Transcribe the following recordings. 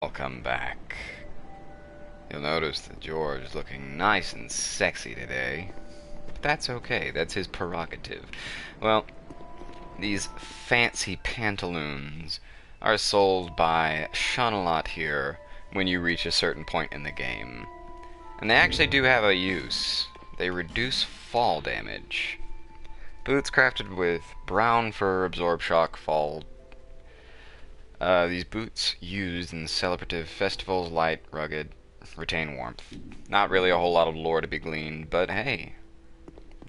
Welcome back. You'll notice that George is looking nice and sexy today. But that's okay, that's his prerogative. Well, these fancy pantaloons are sold by Shonalot here when you reach a certain point in the game. And they actually do have a use. They reduce fall damage. Boots crafted with brown fur absorb shock fall. These boots used in celebrative festivals, light, rugged, retain warmth. Not really a whole lot of lore to be gleaned, but hey.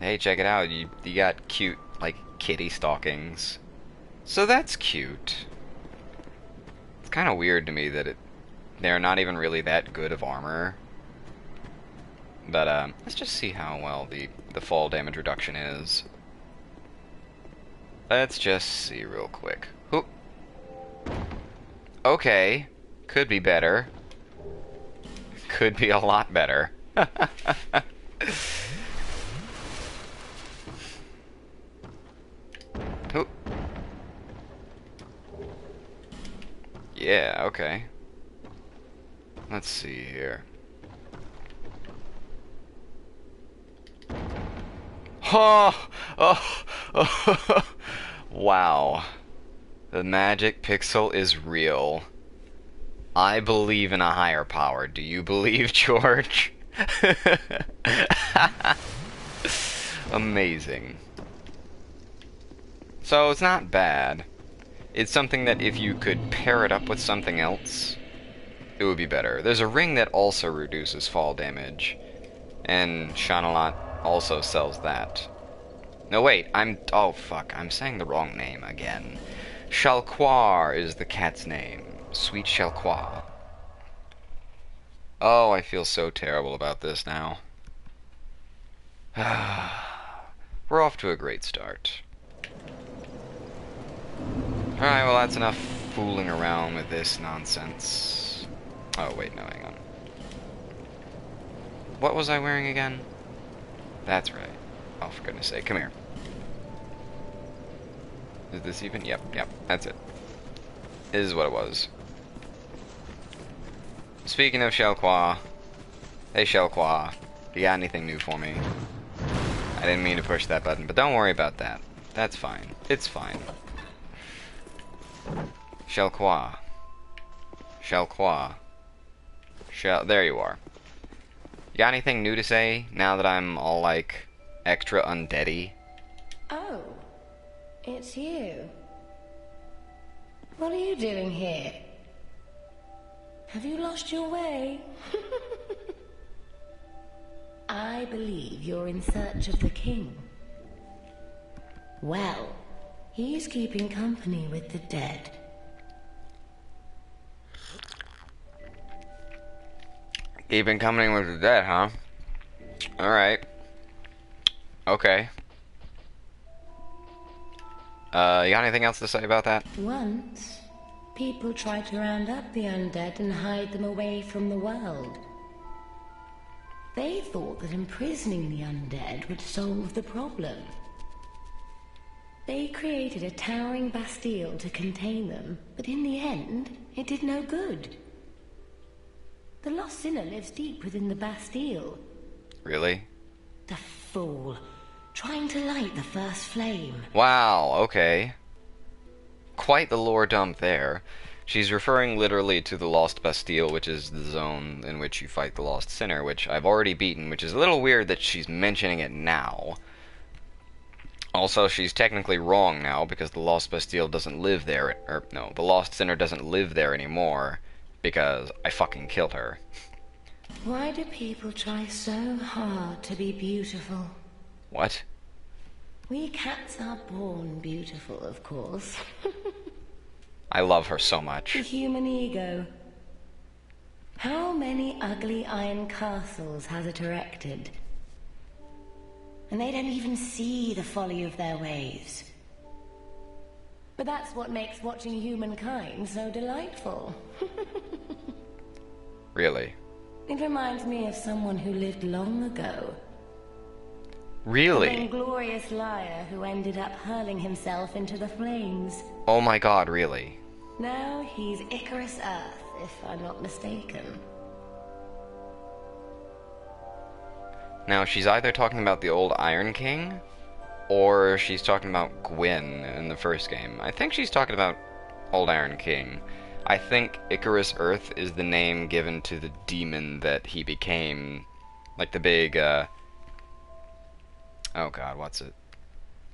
Hey, check it out. You got cute, like, kitty stockings. So that's cute. It's kind of weird to me that they're not even really that good of armor. But, let's just see how well the fall damage reduction is. Let's just see real quick. Oop. Okay, could be better. Could be a lot better. Oop. Yeah, okay. Let's see here. Oh, oh, oh. Wow. The magic pixel is real. I believe in a higher power. Do you believe, George? Amazing. So it's not bad. It's something that if you could pair it up with something else, it would be better. There's a ring that also reduces fall damage, and Shonalot also sells that. No, wait, oh fuck, I'm saying the wrong name again. Shalquar is the cat's name. Sweet Shalquar. Oh, I feel so terrible about this now. We're off to a great start. Alright, well that's enough fooling around with this nonsense. Oh, wait, no, hang on. What was I wearing again? That's right. Oh, for goodness sake, come here. Is this even? Yep, that's it. This is what it was. Speaking of Shalquar, hey Shalquar, you got anything new for me? I didn't mean to push that button, but don't worry about that. That's fine. It's fine. Shalquar. Shalquar. There you are. You got anything new to say now that I'm all like extra undeady? Oh, it's you. What are you doing here? Have you lost your way? I believe you're in search of the king. Well, he's keeping company with the dead. Keeping company with the dead, huh? Alright. Okay. You got anything else to say about that? Once, people tried to round up the undead and hide them away from the world. They thought that imprisoning the undead would solve the problem. They created a towering bastille to contain them, but in the end, it did no good. The lost sinner lives deep within the bastille. Really? The fool. Trying to light the first flame. Wow, okay. Quite the lore dump there. She's referring literally to the Lost Bastille, which is the zone in which you fight the Lost Sinner, which I've already beaten, which is a little weird that she's mentioning it now. Also, she's technically wrong now, because the Lost Bastille doesn't live there, or no, the Lost Sinner doesn't live there anymore, because I fucking killed her. Why do people try so hard to be beautiful? What? We cats are born beautiful, of course. I love her so much. The human ego. How many ugly iron castles has it erected? And they don't even see the folly of their ways. But that's what makes watching humankind so delightful. Really? It reminds me of someone who lived long ago. Really? An inglorious liar who ended up hurling himself into the flames. Oh my god, really? Now he's Icarus Earth if I'm not mistaken. Now, she's either talking about the old Iron King, or she's talking about Gwyn in the first game. I think she's talking about old Iron King. I think Icarus Earth is the name given to the demon that he became, like the big, oh god, what's it?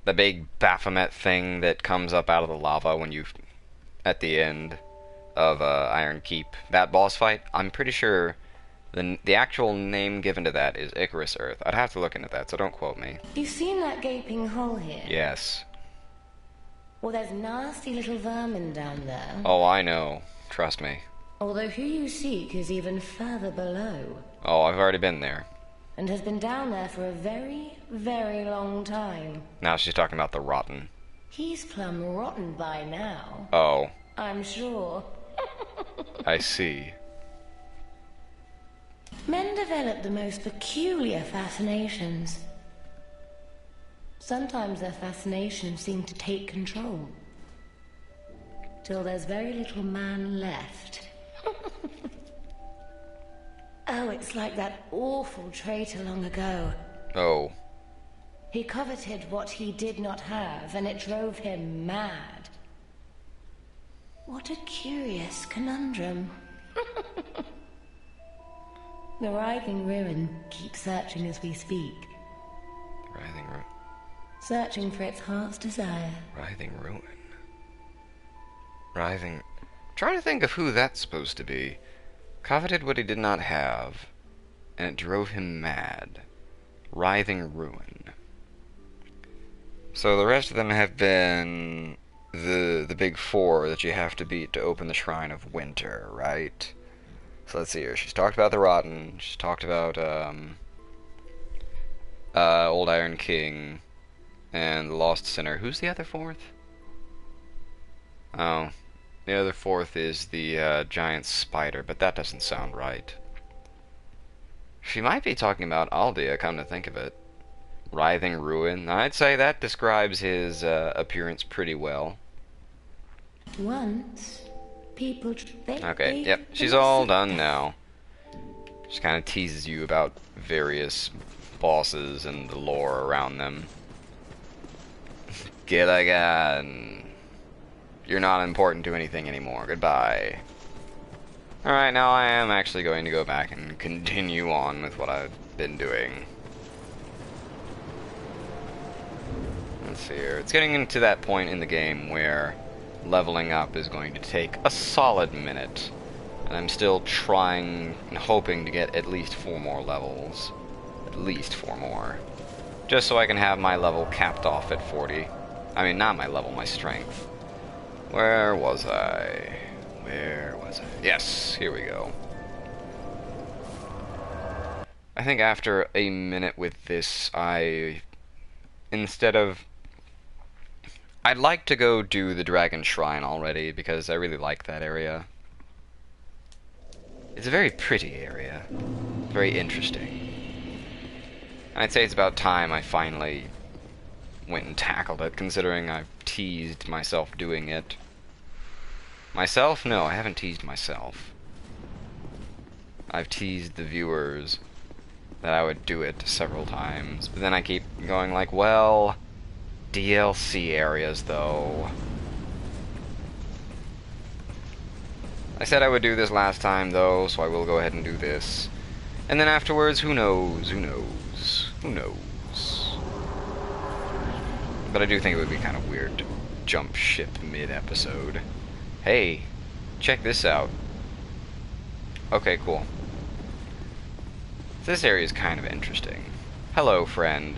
The big Baphomet thing that comes up out of the lava when you, at the end of Iron Keep. That boss fight, I'm pretty sure the actual name given to that is Icarus Earth. I'd have to look into that, so don't quote me. You've seen that gaping hole here? Yes. Well, there's nasty little vermin down there. Oh, I know. Trust me. Although who you seek is even further below. Oh, I've already been there. And has been down there for a very, very long time. Now she's talking about the rotten. He's plumb rotten by now. Oh. I'm sure. I see. Men develop the most peculiar fascinations. Sometimes their fascinations seem to take control. Till there's very little man left. Oh, it's like that awful traitor long ago. Oh. He coveted what he did not have, and it drove him mad. What a curious conundrum. The writhing ruin keeps searching as we speak. Writhing ruin. Searching for its heart's desire. Writhing ruin. Writhing. Trying to think of who that's supposed to be. Coveted what he did not have, and it drove him mad. Writhing ruin. So the rest of them have been the big four that you have to beat to open the Shrine of Winter, right? So let's see here. She's talked about the Rotten. She's talked about Old Iron King and the Lost Sinner. Who's the other fourth? Oh, the other fourth is the giant spider, but that doesn't sound right. She might be talking about Aldea, come to think of it. Writhing Ruin. I'd say that describes his appearance pretty well. Once, people... Okay, yep, she's all done now. She kind of teases you about various bosses and the lore around them. Gilligan. You're not important to anything anymore. Goodbye. Alright, now I am actually going to go back and continue on with what I've been doing. Let's see here. It's getting into that point in the game where leveling up is going to take a solid minute. And I'm still trying and hoping to get at least 4 more levels. At least 4 more. Just so I can have my level capped off at 40. I mean, not my level, my strength. Where was I? Where was I? Yes, here we go. I think after a minute with this, instead of... I'd like to go do the Dragon Shrine already, because I really like that area. It's a very pretty area. Very interesting. I'd say it's about time I finally went and tackled it, considering I've teased myself doing it. Myself? No, I haven't teased myself. I've teased the viewers that I would do it several times, but then I keep going like, well, DLC areas though. I said I would do this last time though, so I will go ahead and do this. And then afterwards, who knows, who knows, who knows. But I do think it would be kind of weird to jump ship mid-episode. Hey, check this out. Okay, cool. This area is kind of interesting. Hello, friend.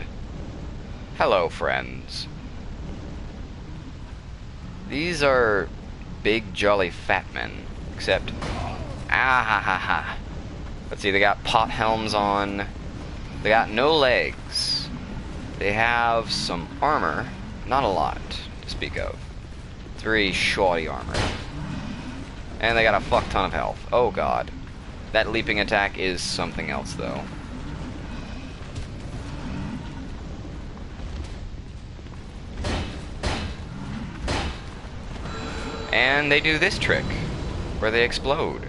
Hello, friends. These are big, jolly fat men. Except, ah ha ha ha. Let's see, they got pot helms on. They got no legs. They have some armor. Not a lot to speak of. It's very shoddy armor. And they got a fuck ton of health. Oh god. That leaping attack is something else, though. And they do this trick, where they explode.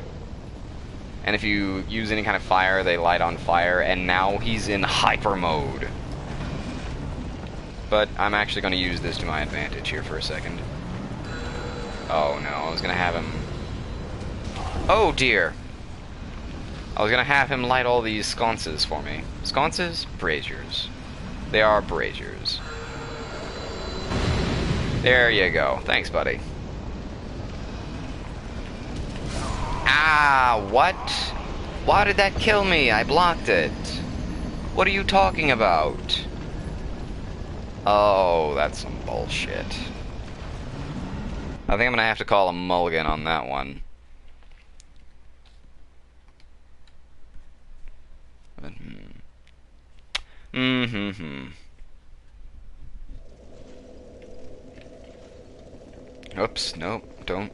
And if you use any kind of fire, they light on fire, and now he's in hyper mode. But I'm actually going to use this to my advantage here for a second. Oh no, I was going to have him... Oh dear! I was going to have him light all these sconces for me. Sconces? Braziers. They are braziers. There you go. Thanks, buddy. Ah, what? Why did that kill me? I blocked it. What are you talking about? Oh, that's some bullshit. I think I'm gonna have to call a mulligan on that one. Oops, nope, don't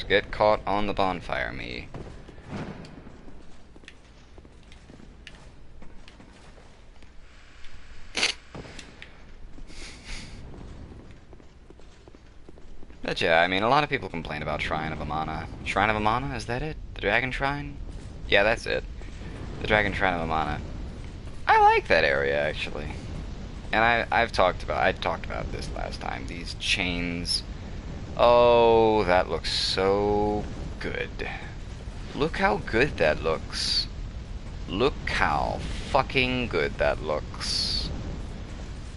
get caught on the bonfire, me. But yeah, I mean, a lot of people complain about Shrine of Amana. Shrine of Amana, is that it? The Dragon Shrine? Yeah, that's it. The Dragon Shrine of Amana. I like that area, actually. And I talked about this last time. These chains. Oh, that looks so good. Look how good that looks. Look how fucking good that looks.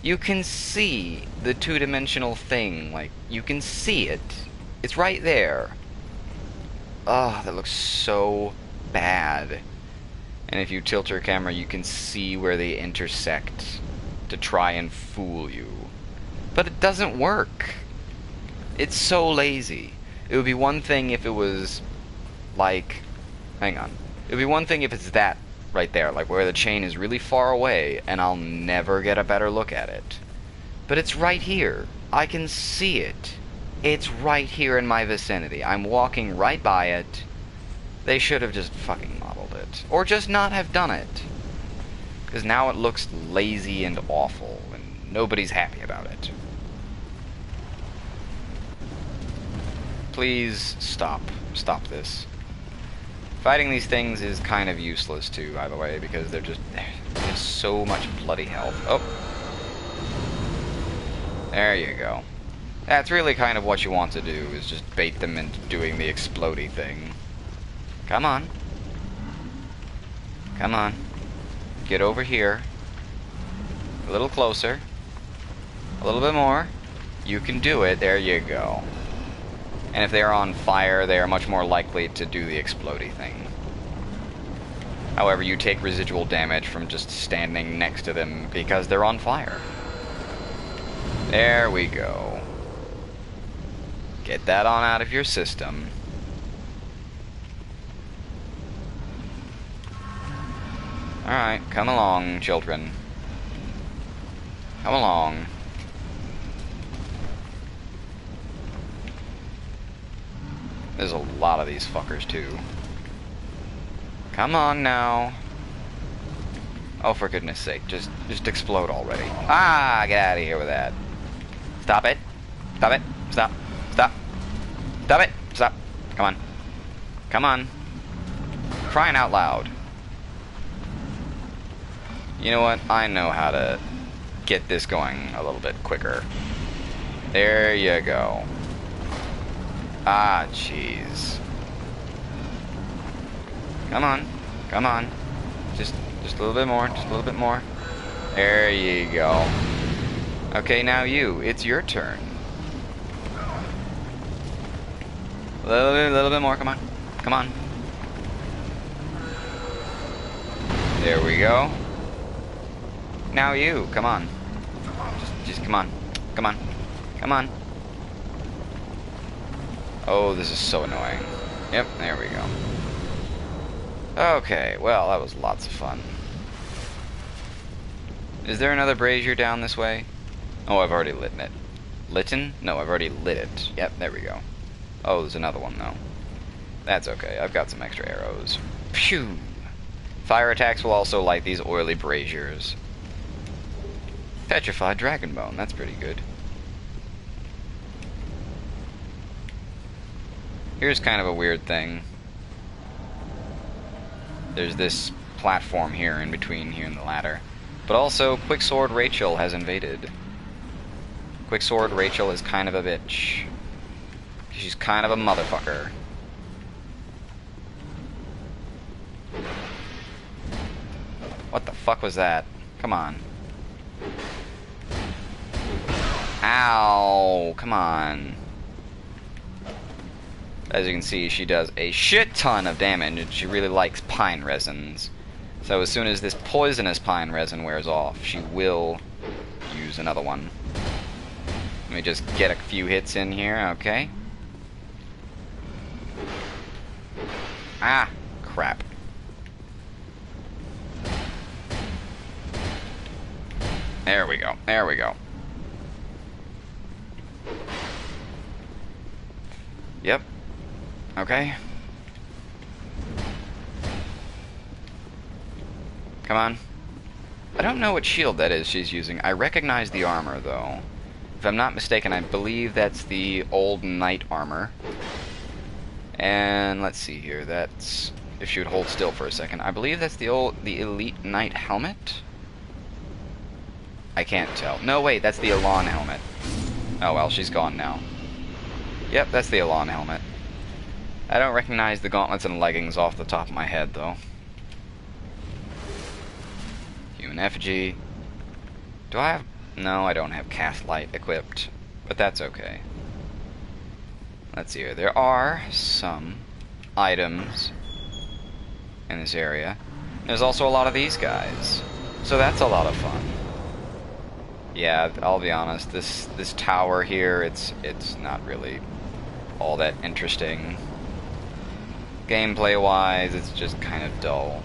You can see the two-dimensional thing. Like, you can see it. It's right there. Oh, that looks so bad. And if you tilt your camera, you can see where they intersect to try and fool you. But it doesn't work. It's so lazy. It would be one thing if it was, like... Hang on. It would be one thing if it's that right there, like where the chain is really far away, and I'll never get a better look at it. But it's right here. I can see it. It's right here in my vicinity. I'm walking right by it. They should have just fucking modeled it. Or just not have done it. Because now it looks lazy and awful, and nobody's happy about it. Please stop. Stop this. Fighting these things is kind of useless too, by the way, because they're just so much bloody health. Oh. There you go. That's really kind of what you want to do, is just bait them into doing the explodey thing. Come on. Come on. Get over here. A little closer. A little bit more. You can do it. There you go. And if they are on fire, they are much more likely to do the explodey thing. However, you take residual damage from just standing next to them because they're on fire. There we go. Get that on out of your system. Alright, come along, children. Come along. There's a lot of these fuckers, too. Come on, now. Oh, for goodness sake, just explode already. Ah, get out of here with that. Stop it. Stop it. Stop. Stop. Stop it. Stop. Come on. Come on. Crying out loud. You know what? I know how to get this going a little bit quicker. There you go. Ah, jeez. Come on. Come on. Just a little bit more. Just a little bit more. There you go. Okay, now you. It's your turn. A little bit more. Come on. Come on. There we go. Now you. Come on. Just come on. Come on. Come on. Oh, this is so annoying. Yep, there we go. Okay, well, that was lots of fun. Is there another brazier down this way? Oh, I've already lit it. Litten? No, I've already lit it. Yep, there we go. Oh, there's another one, though. That's okay, I've got some extra arrows. Phew! Fire attacks will also light these oily braziers. Petrified dragon bone, that's pretty good. Here's kind of a weird thing. there's this platform here in between here and the ladder. But also, Quicksword Rachel has invaded. Quicksword Rachel is kind of a bitch. She's kind of a motherfucker. What the fuck was that? Come on. Ow! Come on. As you can see, she does a shit ton of damage, and she really likes pine resins. So as soon as this poisonous pine resin wears off, she will use another one. Let me just get a few hits in here, okay? Ah! Crap. There we go. There we go. Yep. Okay. Come on. I don't know what shield that is she's using. I recognize the armor, though. If I'm not mistaken, I believe that's the old knight armor. And let's see here. That's... if she would hold still for a second. I believe that's the elite knight helmet? I can't tell. No, wait, that's the Elan helmet. Oh well, she's gone now. Yep, that's the Elan helmet. I don't recognize the gauntlets and leggings off the top of my head, though. Human effigy. Do I have... no, I don't have cast light equipped. But that's okay. Let's see here. There are some items in this area. There's also a lot of these guys. So that's a lot of fun. Yeah, I'll be honest, this tower here, it's not really all that interesting. Gameplay-wise, it's just kind of dull.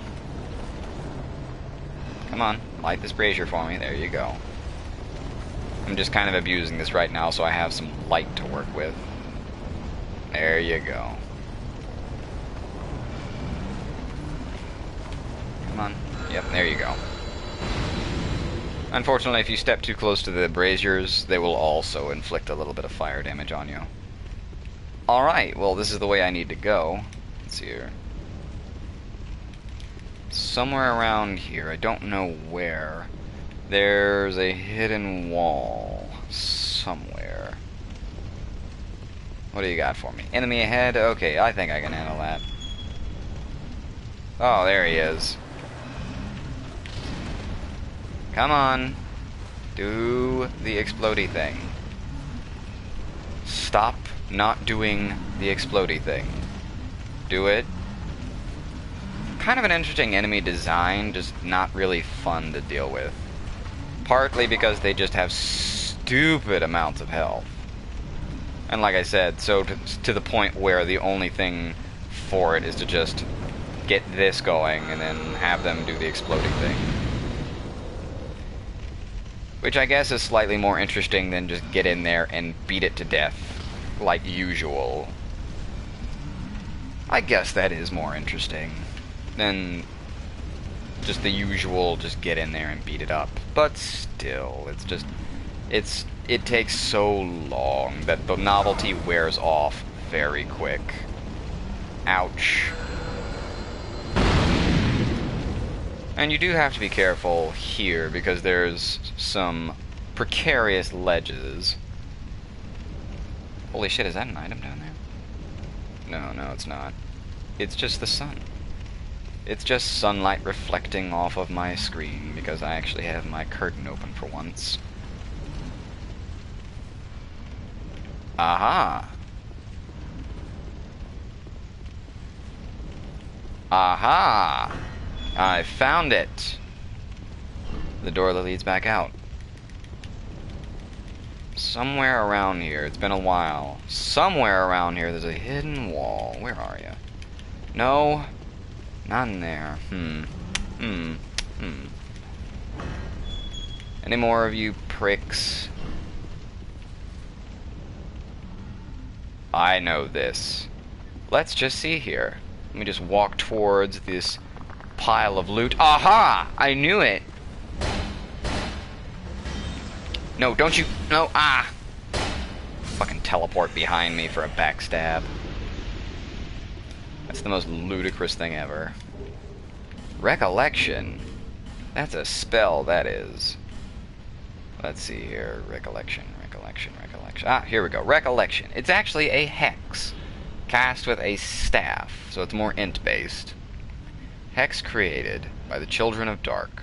Come on, light this brazier for me. There you go. I'm just kind of abusing this right now so I have some light to work with. There you go. Come on. Yep, there you go. Unfortunately, if you step too close to the braziers, they will also inflict a little bit of fire damage on you. Alright, well, this is the way I need to go. Let's see here. Somewhere around here, I don't know where, there's a hidden wall somewhere. What do you got for me? Enemy ahead? Okay, I think I can handle that. Oh, there he is. Come on. Do the explodey thing. Stop not doing the explodey thing. Do it. Kind of an interesting enemy design, just not really fun to deal with. Partly because they just have stupid amounts of health. And like I said, so to the point where the only thing for it is to just get this going and then have them do the exploding thing. Which I guess is slightly more interesting than just get in there and beat it to death, like usual. I guess that is more interesting than just the usual, just get in there and beat it up. But still, it's just, it takes so long that the novelty wears off very quick. Ouch. And you do have to be careful here because there's some precarious ledges. Holy shit, is that an item down there? No, it's not. It's just the sun. It's just sunlight reflecting off of my screen because I actually have my curtain open for once. Aha! Aha! I found it! The door that leads back out. Somewhere around here, it's been a while. Somewhere around here there's a hidden wall. Where are you? No, not in there. Any more of you pricks? I know this. Let's just see here. Let me just walk towards this pile of loot. Aha! I knew it! No, don't you... No, ah! Fucking teleport behind me for a backstab. That's the most ludicrous thing ever. Recollection? That's a spell, that is. Let's see here. Recollection. Ah, here we go. Recollection. It's actually a hex. Cast with a staff, so it's more int-based. Hex created by the Children of Dark.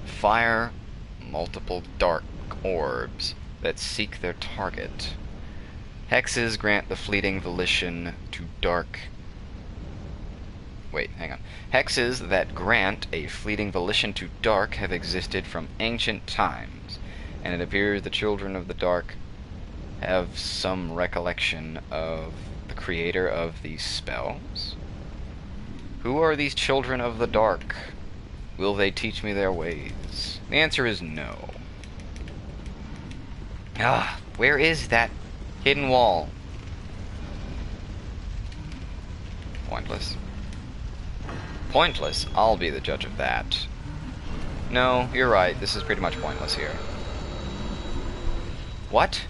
Fire multiple dark orbs that seek their target. Hexes grant the fleeting volition to dark... Wait, hang on. Hexes that grant a fleeting volition to dark have existed from ancient times, and it appears the Children of the Dark have some recollection of the creator of these spells. Who are these Children of the Dark? Will they teach me their ways? The answer is no. Ah, where is that hidden wall? Pointless. Pointless? I'll be the judge of that. No, you're right. This is pretty much pointless here. What?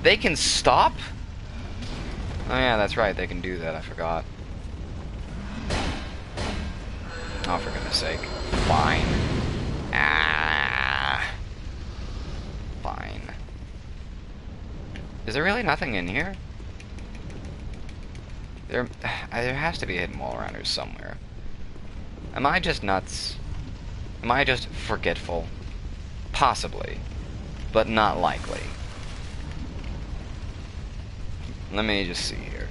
They can stop? Oh yeah, that's right. They can do that. I forgot. Oh, for goodness sake. Fine. Ah. Fine. Is there really nothing in here? There has to be a hidden wall around here somewhere. Am I just nuts? Am I just forgetful? Possibly. But not likely. Let me just see here.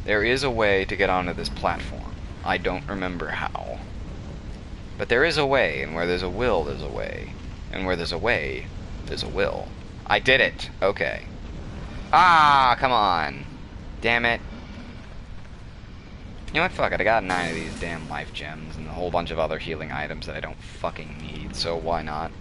There is a way to get onto this platform. I don't remember how. But there is a way, and where there's a will, there's a way. And where there's a way, there's a will. I did it! Okay. Ah, come on. Damn it. You know what, fuck it, I got 9 of these damn life gems and a whole bunch of other healing items that I don't fucking need, so why not?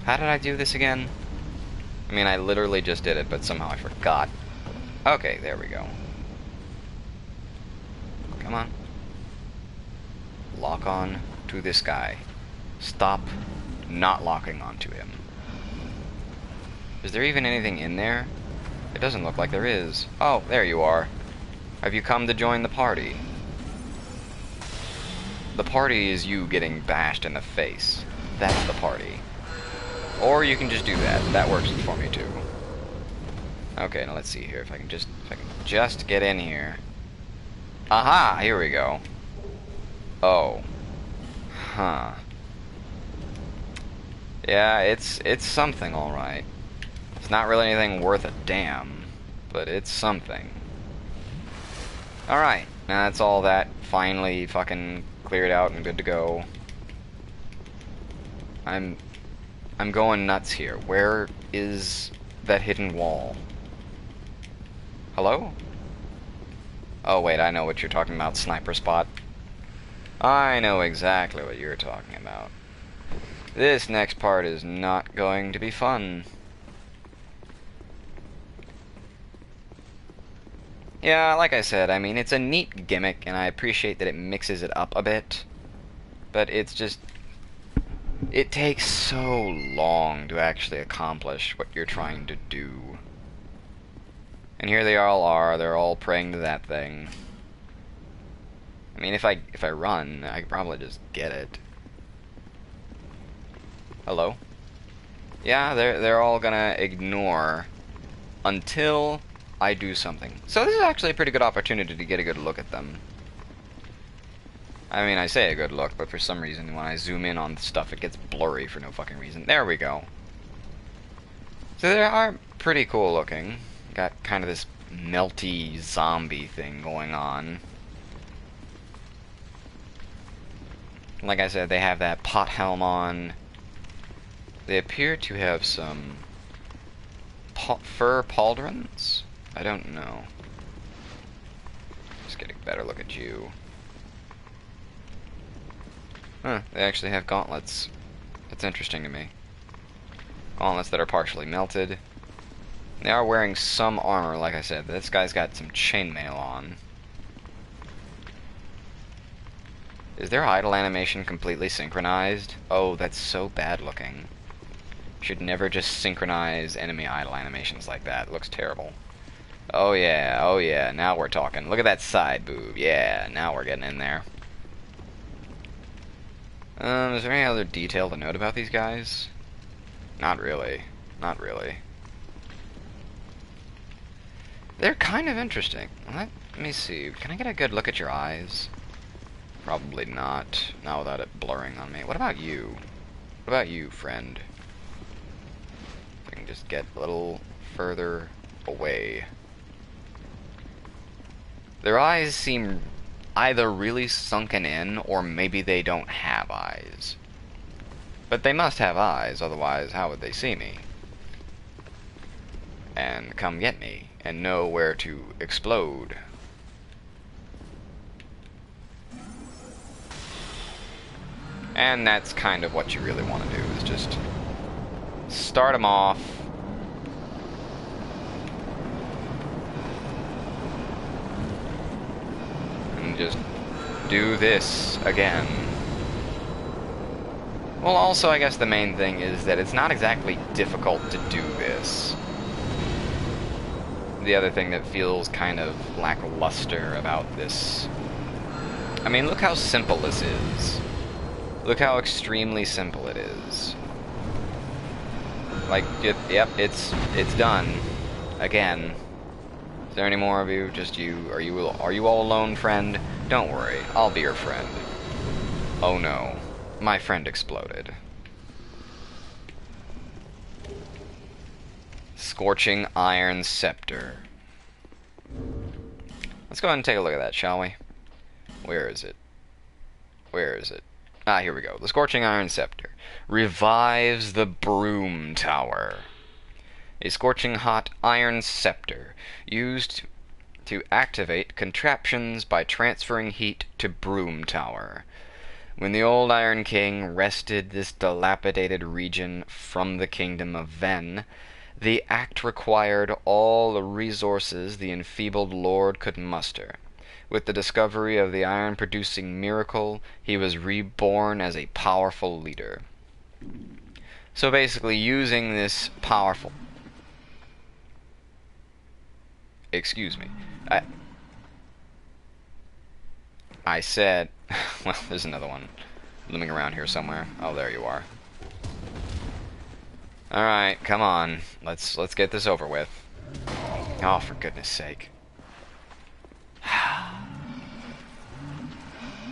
How did I do this again? I mean, I literally just did it, but somehow I forgot. Okay, there we go. Come on. Lock on to this guy. Stop not locking onto him. Is there even anything in there? It doesn't look like there is. Oh, there you are. Have you come to join the party? The party is you getting bashed in the face. That's the party. Or you can just do that. That works for me too. Okay, now let's see here. If I can just get in here. Aha! Here we go. Oh. Huh. Yeah, it's something, alright. It's not really anything worth a damn, but it's something. Alright, now that's all that finally fucking cleared out and good to go. I'm going nuts here. Where is that hidden wall? Hello? Oh wait, I know what you're talking about, sniper spot. I know exactly what you're talking about. This next part is not going to be fun. Yeah, like I said, I mean, it's a neat gimmick, and I appreciate that it mixes it up a bit. But it's just... it takes so long to actually accomplish what you're trying to do. And here they all are, they're all praying to that thing. I mean, if I run, I could probably just get it. Hello? Yeah, they're all gonna ignore until I do something. So this is actually a pretty good opportunity to get a good look at them. I mean, I say a good look, but for some reason when I zoom in on stuff it gets blurry for no fucking reason. There we go. So they are pretty cool looking. Got kind of this melty zombie thing going on. Like I said, they have that pot helm on. They appear to have some fur pauldrons? I don't know. Just get a better look at you. Huh, they actually have gauntlets. That's interesting to me. Gauntlets that are partially melted. They are wearing some armor, like I said. This guy's got some chainmail on. Is their idle animation completely synchronized? Oh, that's so bad looking. Should never just synchronize enemy idle animations like that. It looks terrible. Oh yeah, now we're talking. Look at that side boob. Yeah, now we're getting in there. Is there any other detail to note about these guys? Not really. Not really. They're kind of interesting. Let me see. Can I get a good look at your eyes? Probably not. Not without it blurring on me. What about you? What about you, friend? If I can just get a little further away. Their eyes seem either really sunken in, or maybe they don't have eyes. But they must have eyes, otherwise how would they see me? And come get me, and know where to explode. And that's kind of what you really want to do, is just start them off. And just do this again. Well, also, I guess the main thing is that it's not exactly difficult to do this. The other thing that feels kind of lackluster about this... I mean, look how simple this is. Look how extremely simple it is. Like, yep, it's done. Again. Is there any more of you? Just you? Are you all alone, friend? Don't worry, I'll be your friend. Oh no, my friend exploded. Scorching Iron Scepter. Let's go ahead and take a look at that, shall we? Where is it? Where is it? Ah, here we go. The Scorching Iron Scepter revives the Broom Tower. A scorching hot iron scepter used to activate contraptions by transferring heat to Broom Tower. When the old Iron King wrested this dilapidated region from the kingdom of Ven, the act required all the resources the enfeebled lord could muster. With the discovery of the iron-producing miracle, he was reborn as a powerful leader. So basically, using this powerful... Excuse me. I said... Well, there's another one looming around here somewhere. Oh, there you are. Alright, come on. Let's get this over with. Oh, for goodness sake.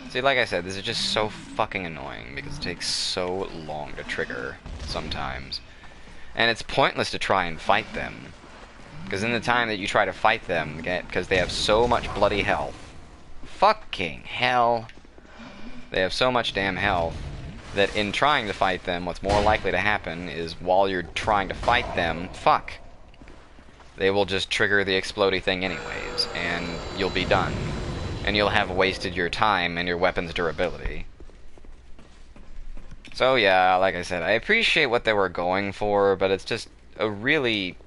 See, like I said, this is just so fucking annoying because it takes so long to trigger sometimes. And it's pointless to try and fight them. Because in the time that you try to fight them, because they have so much bloody health. Fucking hell. They have so much damn health that in trying to fight them, what's more likely to happen is while you're trying to fight them, fuck. They will just trigger the explodey thing anyways, and you'll be done. And you'll have wasted your time and your weapon's durability. So yeah, like I said, I appreciate what they were going for, but it's just a really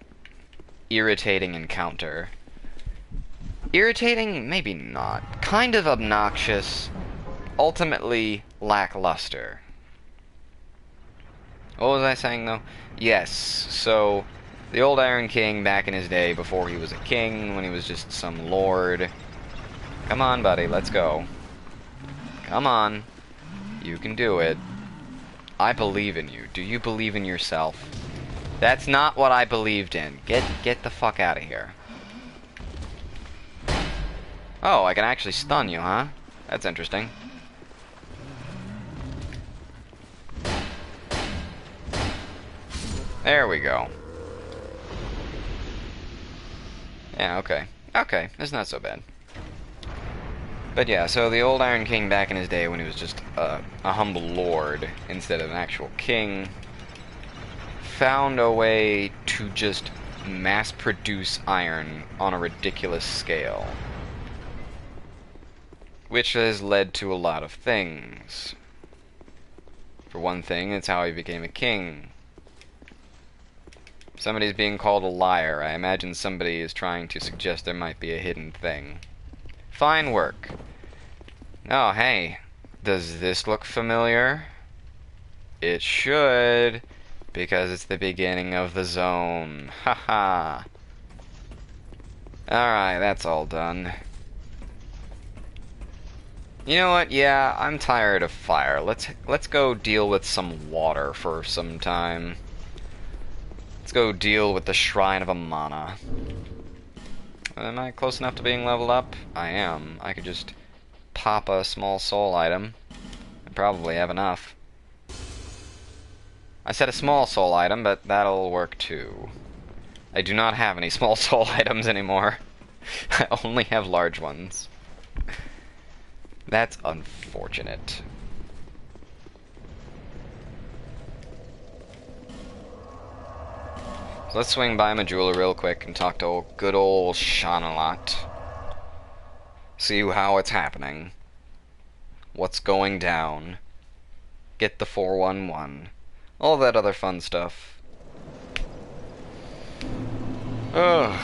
irritating encounter. Irritating? Maybe not. Kind of obnoxious. Ultimately lackluster. What was I saying, though? Yes, so the old Iron King back in his day, before he was a king, when he was just some lord... Come on, buddy, let's go. Come on. You can do it. I believe in you. Do you believe in yourself? That's not what I believed in. Get the fuck out of here. Oh, I can actually stun you, huh? That's interesting. There we go. Yeah, okay. Okay, it's not so bad. But yeah, so the old Iron King back in his day when he was just a humble lord instead of an actual king found a way to just mass-produce iron on a ridiculous scale. Which has led to a lot of things. For one thing, it's how he became a king. Somebody's being called a liar. I imagine somebody is trying to suggest there might be a hidden thing. Fine work. Oh, hey. Does this look familiar? It should. Because it's the beginning of the zone. Haha. Alright, that's all done. You know what? Yeah, I'm tired of fire. Let's go deal with some water for some time. Let's go deal with the Shrine of Amana. Am I close enough to being leveled up? I am. I could just pop a small soul item. I probably have enough. I said a small soul item, but that'll work too. I do not have any small soul items anymore. I only have large ones. That's unfortunate. So let's swing by Majula real quick and talk to good old Shanalat. See how it's happening. What's going down. Get the 411. All that other fun stuff. But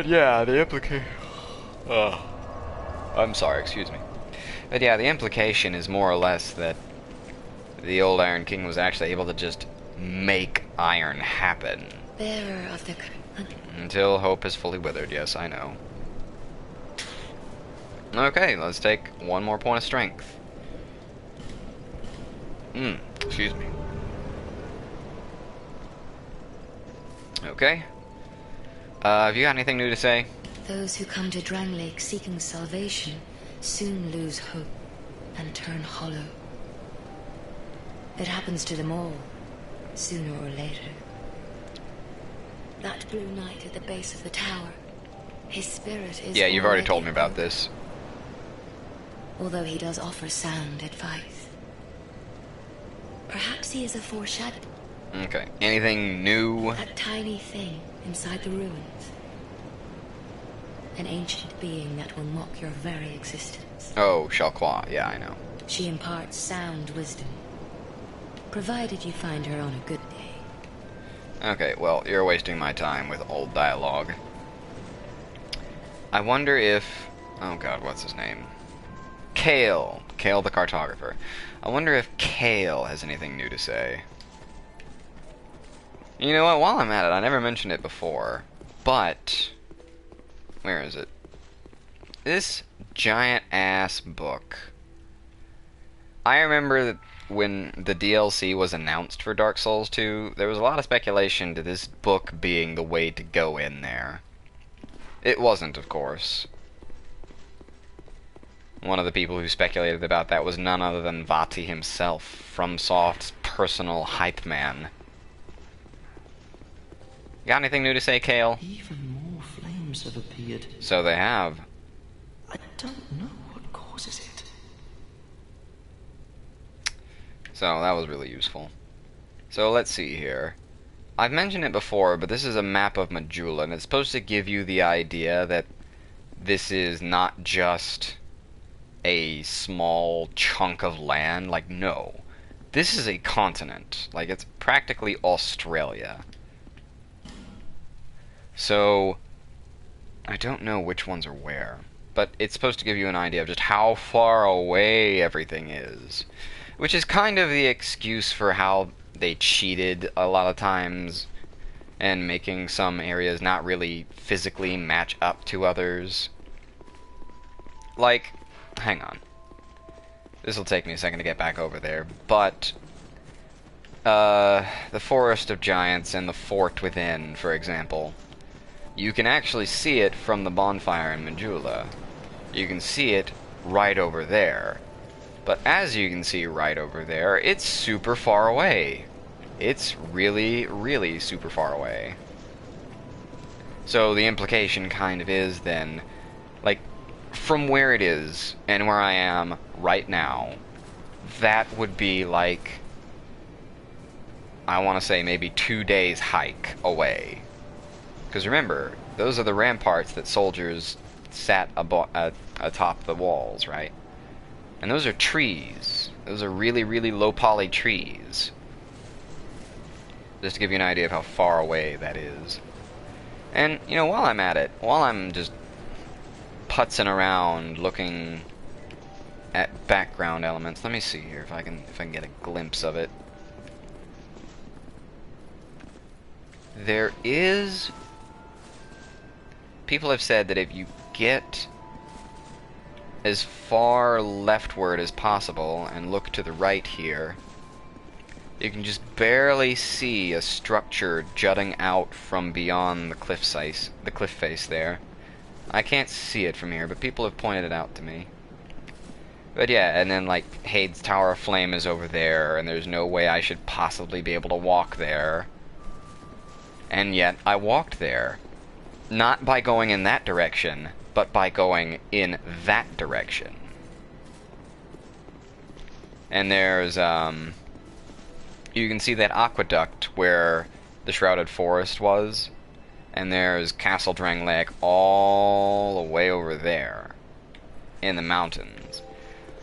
yeah, the implication... I'm sorry, excuse me. But yeah, the implication is more or less that the old Iron King was actually able to just make iron happen. Bearer of the... Until hope is fully withered, yes, I know. Okay, let's take one more point of strength. Excuse me. Okay. Have you got anything new to say? Those who come to Drang Lake seeking salvation soon lose hope and turn hollow. It happens to them all, sooner or later. That blue knight at the base of the tower, his spirit is... Yeah, you've already told me about this. Although he does offer sound advice. Perhaps he is a foreshadow. Okay. Anything new? That tiny thing inside the ruins. An ancient being that will mock your very existence. Oh, Shalqua. Yeah, I know. She imparts sound wisdom. Provided you find her on a good day. Okay, well, you're wasting my time with old dialogue. I wonder if... Oh god, what's his name? Kale. Kale the cartographer. I wonder if Kale has anything new to say. You know what, while I'm at it, I never mentioned it before, but... Where is it? This giant-ass book. I remember that when the DLC was announced for Dark Souls 2, there was a lot of speculation to this book being the way to go in there. It wasn't, of course. One of the people who speculated about that was none other than Vati himself, FromSoft's personal hype man. Got anything new to say, Kale? Even more flames have appeared. So they have. I don't know what causes it. So that was really useful. So let's see here. I've mentioned it before, but this is a map of Majula, and it's supposed to give you the idea that this is not just a small chunk of land. Like, no. This is a continent. Like, it's practically Australia. So, I don't know which ones are where. But it's supposed to give you an idea of just how far away everything is. Which is kind of the excuse for how they cheated a lot of times and making some areas not really physically match up to others. Like, hang on. This will take me a second to get back over there, but the Forest of Giants and the Fort Within, for example, you can actually see it from the bonfire in Majula. You can see it right over there. But as you can see right over there, it's super far away. It's really, really super far away. So the implication kind of is then, like, from where it is and where I am right now, that would be like, I want to say maybe 2 days hike away. Because remember, those are the ramparts that soldiers sat atop the walls, right? And those are trees. Those are really, really low poly trees. Just to give you an idea of how far away that is. And, you know, while I'm at it, while I'm just putzing around looking at background elements, let me see here if I can get a glimpse of it. There is... People have said that if you get as far leftward as possible and look to the right here, you can just barely see a structure jutting out from beyond the cliff face there. I can't see it from here, but people have pointed it out to me. But yeah, and then like Hade's Tower of Flame is over there, and there's no way I should possibly be able to walk there. And yet I walked there. Not by going in that direction, but by going in that direction. And there's, you can see that aqueduct where the Shrouded Forest was. And there's Castle Drangleic all the way over there in the mountains.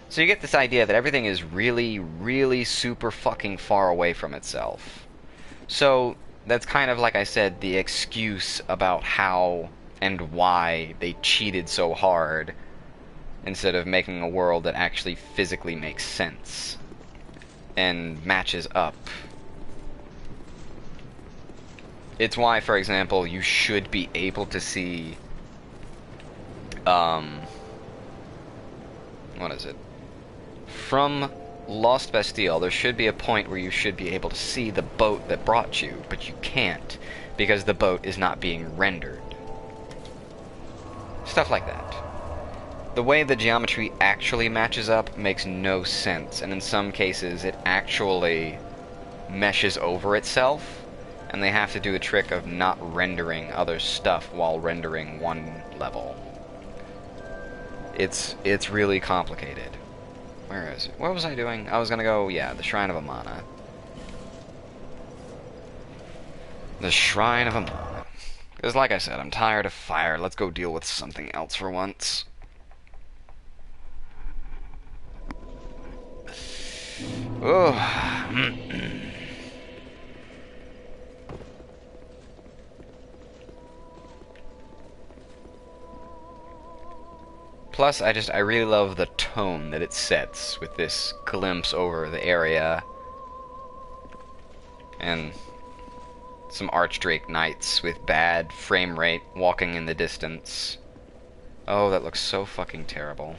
So you get this idea that everything is really, really super fucking far away from itself. So that's kind of, like I said, the excuse about how and why they cheated so hard instead of making a world that actually physically makes sense and matches up. It's why, for example, you should be able to see, what is it? From Lost Bastille, there should be a point where you should be able to see the boat that brought you, but you can't, because the boat is not being rendered. Stuff like that. The way the geometry actually matches up makes no sense, and in some cases it actually meshes over itself, and they have to do the trick of not rendering other stuff while rendering one level. It's really complicated. Where is it? What was I doing? I was gonna go, yeah, the Shrine of Amana. The Shrine of Amana. Because like I said, I'm tired of fire. Let's go deal with something else for once. Oh. Plus, I really love the tone that it sets with this glimpse over the area. And some Archdrake Knights with bad frame rate walking in the distance. Oh, that looks so fucking terrible.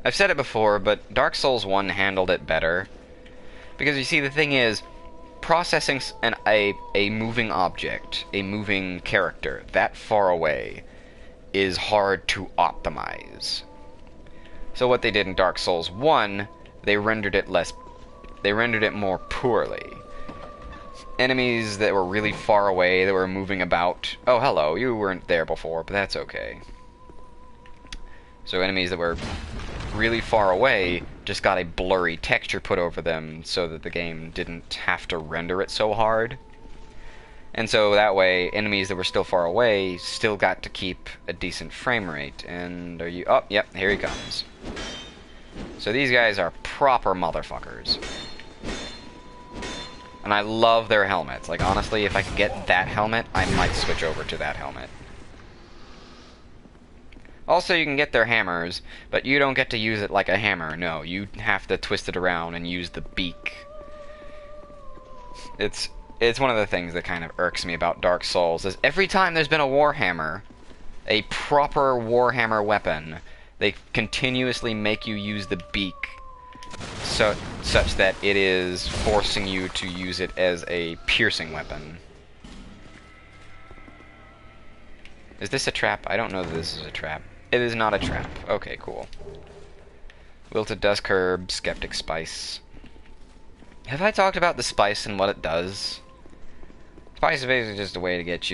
I've said it before, but Dark Souls 1 handled it better. Because you see, the thing is, processing a moving object, a moving character, that far away, is hard to optimize. So what they did in Dark Souls 1, they rendered it more poorly. Enemies that were really far away, that were moving about. Oh, hello, you weren't there before, but that's okay. So enemies that were really far away just got a blurry texture put over them so that the game didn't have to render it so hard. And so that way, enemies that were still far away still got to keep a decent frame rate. And are you... Oh, yep, here he comes. So these guys are proper motherfuckers. And I love their helmets. Like, honestly, if I could get that helmet, I might switch over to that helmet. Also, you can get their hammers, but you don't get to use it like a hammer. No, you have to twist it around and use the beak. It's one of the things that kind of irks me about Dark Souls, is every time there's been a Warhammer, a proper Warhammer weapon, they continuously make you use the beak, such that it is forcing you to use it as a piercing weapon. Is this a trap? I don't know that this is a trap. It is not a trap. Okay, cool. Wilted Dusk Herb, Skeptic Spice. Have I talked about the spice and what it does? Spice is basically just a way to get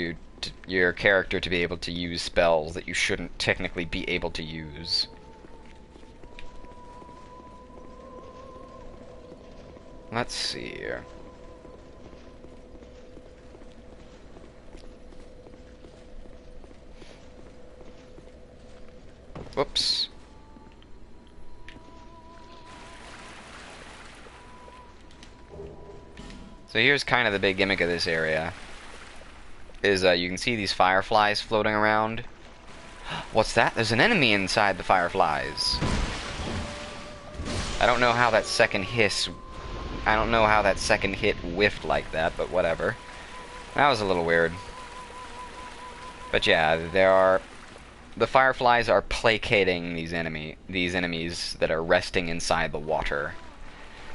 your character to be able to use spells that you shouldn't technically be able to use. Let's see here. Whoops. So here's kind of the big gimmick of this area. Is you can see these fireflies floating around. What's that? There's an enemy inside the fireflies. I don't know how that second hit whiffed like that, but whatever. That was a little weird. But yeah, the fireflies are placating these enemies that are resting inside the water.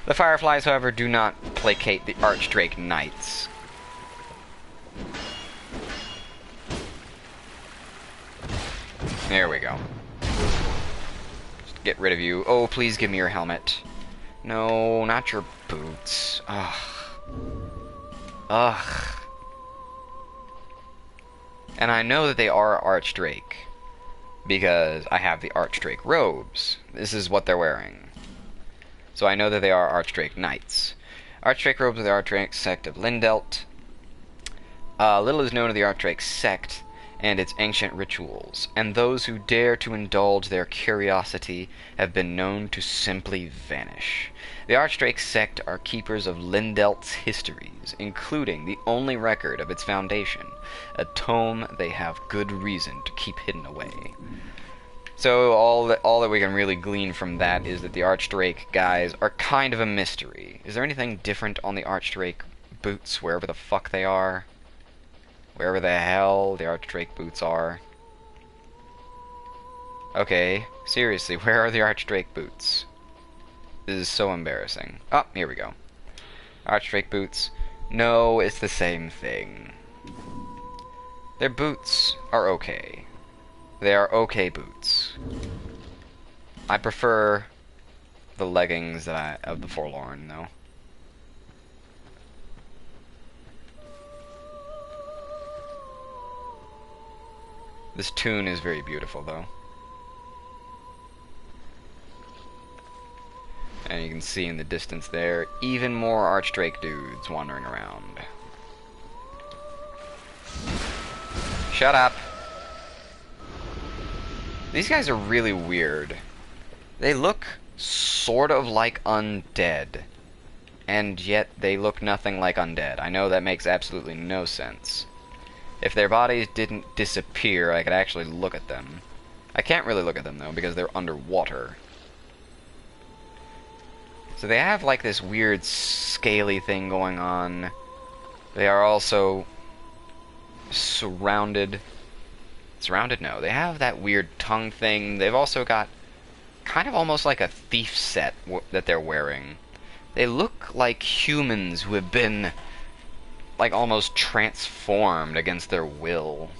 The fireflies, however, do not placate the Archdrake Knights. There we go. Just get rid of you. Oh, please give me your helmet. No, not your boots. Ugh. Ugh. And I know that they are Archdrake, because I have the Archdrake robes. This is what they're wearing. So I know that they are Archdrake Knights. Archdrake robes of the Archdrake sect of Lindelt. Little is known of the Archdrake sect and its ancient rituals, and those who dare to indulge their curiosity have been known to simply vanish. The Archdrake sect are keepers of Lindelt's histories, including the only record of its foundation, a tome they have good reason to keep hidden away. So all that we can really glean from that is that the Archdrake guys are kind of a mystery. Is there anything different on the Archdrake boots, wherever the fuck they are? Wherever the hell the Archdrake boots are. Okay, seriously, where are the Archdrake boots? This is so embarrassing. Oh, here we go. Archdrake boots. No, it's the same thing. Their boots are okay. They are okay boots. I prefer the leggings of the Forlorn, though. This tune is very beautiful, though. And you can see in the distance there, even more Archdrake dudes wandering around. Shut up! These guys are really weird. They look sort of like undead. And yet they look nothing like undead. I know that makes absolutely no sense. If their bodies didn't disappear, I could actually look at them. I can't really look at them, though, because they're underwater. So they have, like, this weird scaly thing going on. They are also surrounded... Surrounded? No. They have that weird tongue thing. They've also got kind of almost like a thief set that they're wearing. They look like humans who have been... like almost transformed against their will.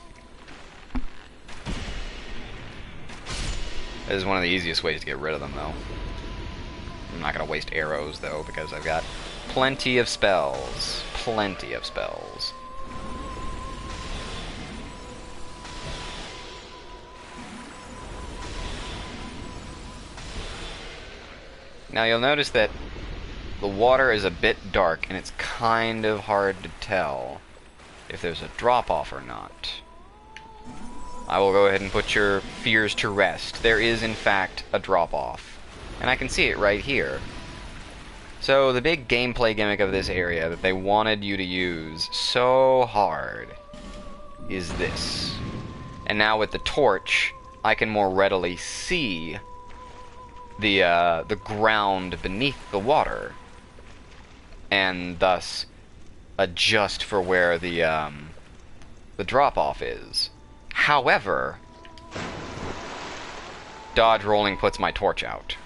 This is one of the easiest ways to get rid of them, though. I'm not going to waste arrows, though, because I've got plenty of spells. Plenty of spells. Now you'll notice that the water is a bit dark, and it's kind of hard to tell if there's a drop-off or not. I will go ahead and put your fears to rest. There is, in fact, a drop-off. And I can see it right here. So, the big gameplay gimmick of this area that they wanted you to use so hard is this. And now with the torch, I can more readily see the ground beneath the water. And thus adjust for where the drop-off is. However, dodge rolling puts my torch out.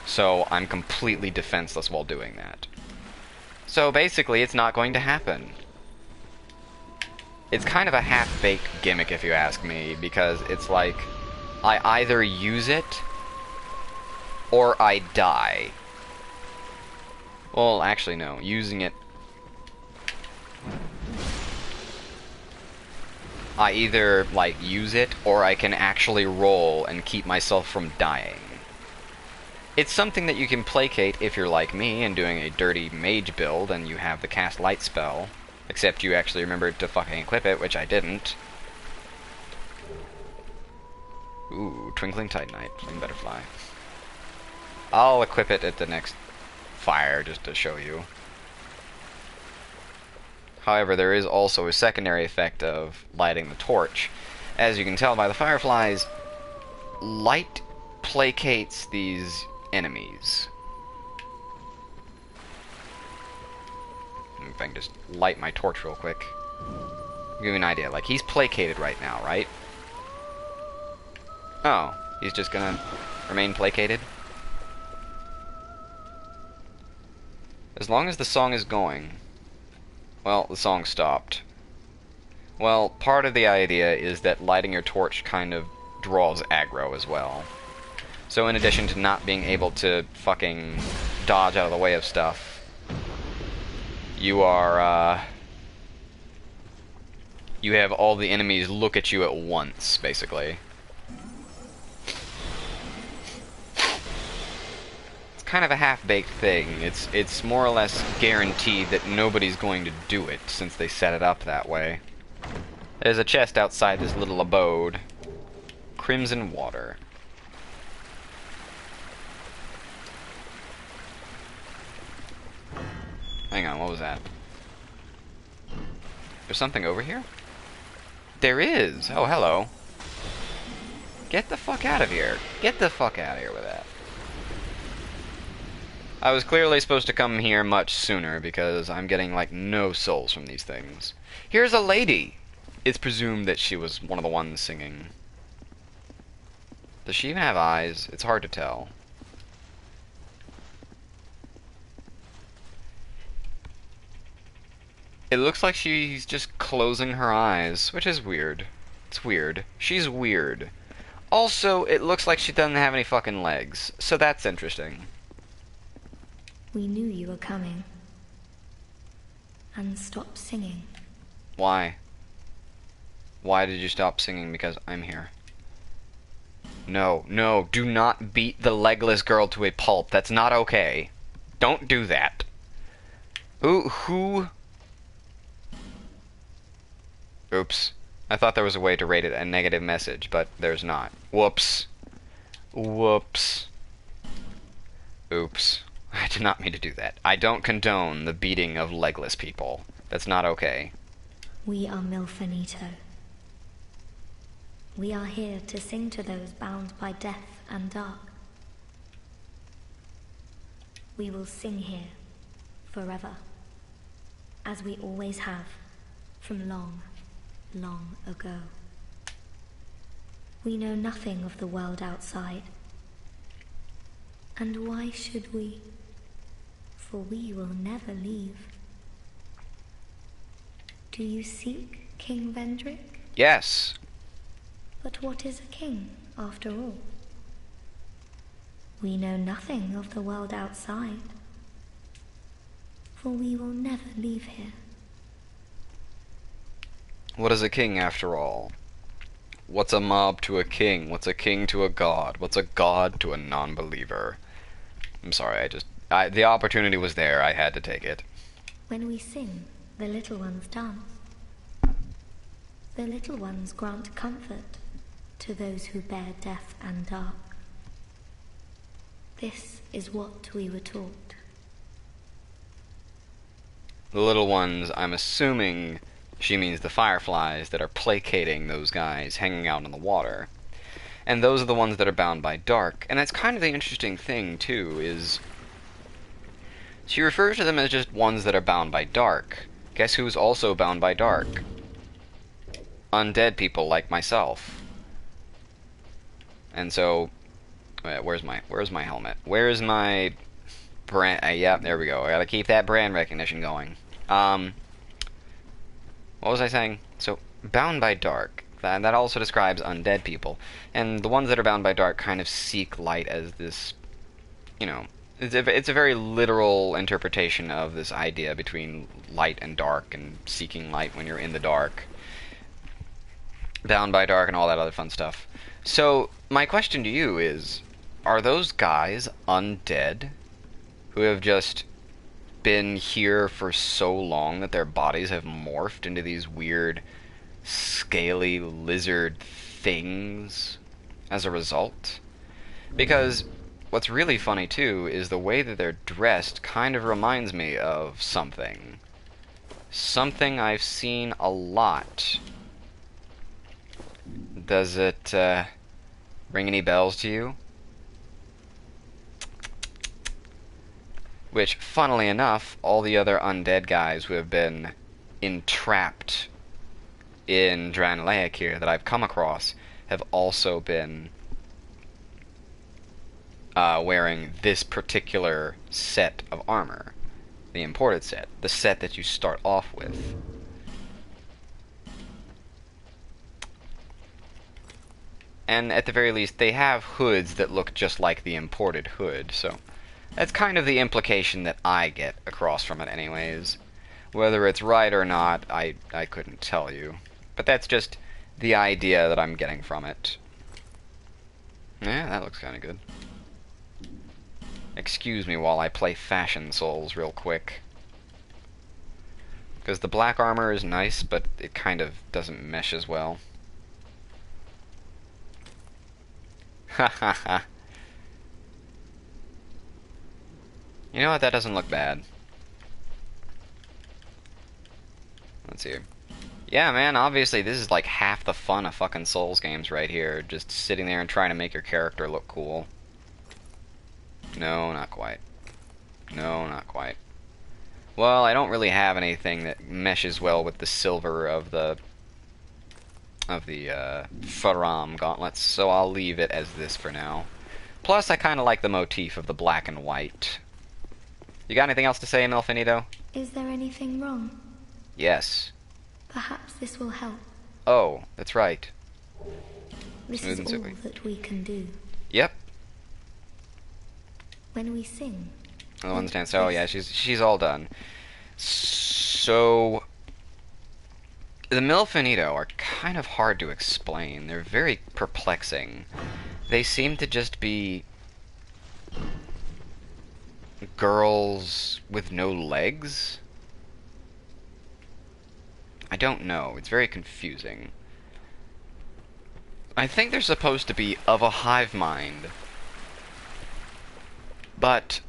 So I'm completely defenseless while doing that. So basically, it's not going to happen. It's kind of a half-baked gimmick, if you ask me, because it's like, I either use it, or I die. Well, actually, no. Using it... I either, like, use it, or I can actually roll and keep myself from dying. It's something that you can placate if you're like me and doing a dirty mage build and you have the cast light spell. Except you actually remembered to fucking equip it, which I didn't. Ooh, Twinkling Titanite, Flame Butterfly. I'll equip it at the next fire just to show you. However, there is also a secondary effect of lighting the torch. As you can tell by the fireflies, light placates these enemies. If I can just light my torch real quick. Give you an idea. Like, he's placated right now, right? Oh, he's just gonna remain placated? As long as the song is going... Well, the song stopped. Well, part of the idea is that lighting your torch kind of draws aggro as well. So in addition to not being able to fucking dodge out of the way of stuff, you are, you have all the enemies look at you at once, basically. Kind of a half-baked thing. It's more or less guaranteed that nobody's going to do it since they set it up that way. There's a chest outside this little abode. Crimson water. Hang on, what was that? There's something over here? There is! Oh, hello. Get the fuck out of here. Get the fuck out of here with that. I was clearly supposed to come here much sooner because I'm getting, like, no souls from these things. Here's a lady! It's presumed that she was one of the ones singing. Does she even have eyes? It's hard to tell. It looks like she's just closing her eyes, which is weird. It's weird. She's weird. Also, it looks like she doesn't have any fucking legs, so that's interesting. We knew you were coming. And stopped singing. Why? Why did you stop singing? Because I'm here. No, no, do not beat the legless girl to a pulp. That's not okay. Don't do that. Who? Oops. I thought there was a way to rate it a negative message, but there's not. Whoops. Whoops. Oops. I did not mean to do that. I don't condone the beating of legless people. That's not okay. We are Milfanito. We are here to sing to those bound by death and dark. We will sing here forever, as we always have, from long, long ago. We know nothing of the world outside. And why should we? For we will never leave. Do you seek King Vendrick? Yes. But what is a king, after all? We know nothing of the world outside. For we will never leave here. What is a king, after all? What's a mob to a king? What's a king to a god? What's a god to a non-believer? I'm sorry, the opportunity was there, I had to take it. When we sing, the little ones dance. The little ones grant comfort to those who bear death and dark. This is what we were taught. The little ones, I'm assuming she means the fireflies that are placating those guys hanging out in the water. And those are the ones that are bound by dark. And that's kind of the interesting thing, too, is she refers to them as just ones that are bound by dark. Guess who's also bound by dark? Undead people like myself. And so, where's my helmet? Where's my brand? Yep, there we go. I gotta keep that brand recognition going. What was I saying? So, bound by dark. That also describes undead people. And the ones that are bound by dark kind of seek light as this, you know, it's a very literal interpretation of this idea between light and dark and seeking light when you're in the dark. Bound by dark and all that other fun stuff. So, my question to you is, are those guys undead who have just been here for so long that their bodies have morphed into these weird scaly lizard things as a result? Because what's really funny too is the way that they're dressed kind of reminds me of something. Something I've seen a lot. Does it ring any bells to you? Which, funnily enough, all the other undead guys who have been entrapped in Dranlaic here that I've come across have also been wearing this particular set of armor. The imported set. The set that you start off with. And at the very least, they have hoods that look just like the imported hood, so that's kind of the implication that I get across from it anyways. Whether it's right or not, I couldn't tell you. But that's just the idea that I'm getting from it. Yeah, that looks kind of good. Excuse me while I play Fashion Souls real quick. Because the black armor is nice, but it kind of doesn't mesh as well. Ha ha ha. You know what? That doesn't look bad. Let's see here. Yeah, man, obviously this is like half the fun of fucking Souls games right here. Just sitting there and trying to make your character look cool. No, not quite. No, not quite. Well, I don't really have anything that meshes well with the silver of the Faram gauntlets, so I'll leave it as this for now. Plus, I kind of like the motif of the black and white. You got anything else to say, Milfinito? Is there anything wrong? Yes. Perhaps this will help. Oh, that's right. This Smooth and is all silky. that we can do. Yep. When we sing. The one stands. Oh yeah, she's all done. So the Milfinito are kind of hard to explain. They're very perplexing. They seem to just be girls with no legs. I don't know. It's very confusing. I think they're supposed to be of a hive mind. But